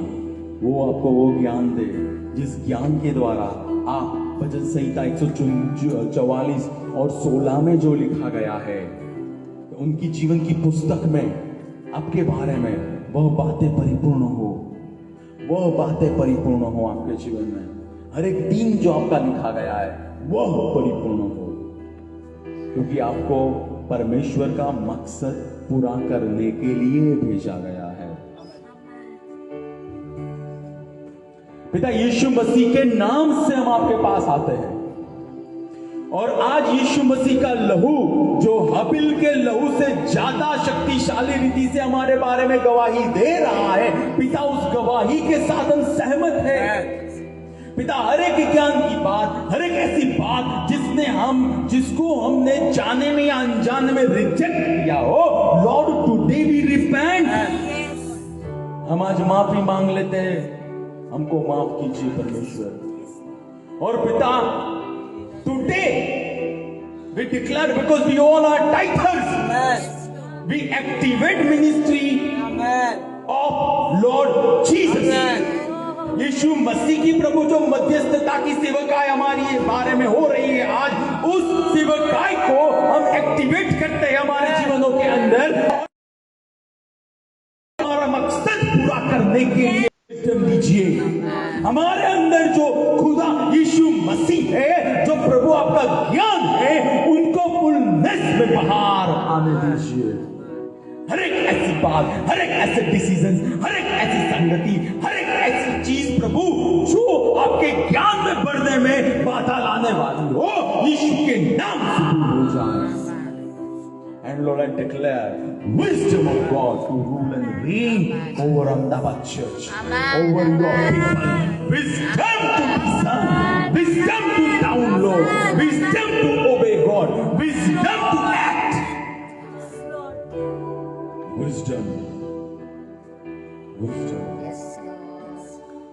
वो आपको वो ज्ञान दे जिस ज्ञान के द्वारा आप भजन संहिता 144 और 16 में जो लिखा गया है, उनकी जीवन की पुस्तक में आपके बारे में वह बातें परिपूर्ण हो आपके जीवन में। हर एक दिन जो आपका लिखा गया है वह परिपूर्ण हो, क्योंकि आपको परमेश्वर का मकसद पूरा करने के लिए भेजा गया है। पिता यीशु मसीह के नाम से हम आपके पास आते हैं, और आज यीशु मसीह का लहू जो हाबिल के लहू से ज्यादा शक्तिशाली रीति से हमारे बारे में गवाही दे रहा है, पिता उस गवाही के साथ हम सहमत हैं। पिता हर एक ज्ञान की बात, हर एक ऐसी बात जिसको हमने जाने में या अनजाने में रिजेक्ट किया हो, लॉर्ड टुडे वी रिपेंट। हम आज माफी मांग लेते हैं, हमको माफ कीजिए परमेश्वर। और पिता today we declare, because we all are tithers, we activate ministry of Lord Jesus. यीशु मसीह की प्रभु जो मध्यस्थता की सेवकाई हमारी बारे में हो रही है, आज उस सेवकाई को हम एक्टिवेट करते हैं हमारे जीवनों के अंदर, हमारा मकसद पूरा करने के लिए दीजिए। हमारे अंदर जो खुदा यीशु मसीह है, जो प्रभु आपका ज्ञान है, उनको फुलनेस में बाहर आने दीजिए। हर एक ऐसी बात, हर एक ऐसे डिसीजन, हर एक ऐसी संगति, हर एक ऐसी चीज प्रभु जो आपके ज्ञान में बढ़ने में बाधा लाने वाली हो, यीशु के नाम से दूर हो जाए। And Lord, I declare wisdom of God to rule and reign over Ahmedabad Church, over your people. Wisdom to listen, wisdom to download, wisdom to obey God, wisdom to act. Wisdom.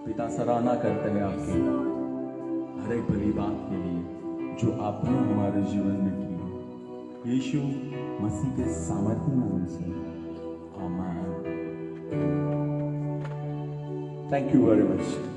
पिता सराहना करते हैं आपकी हर एक भली बात के लिए जो आपने हमारे जीवन में की। यीशु मसीह के सामर्थ्य नाम से आमीन। Thank you very much.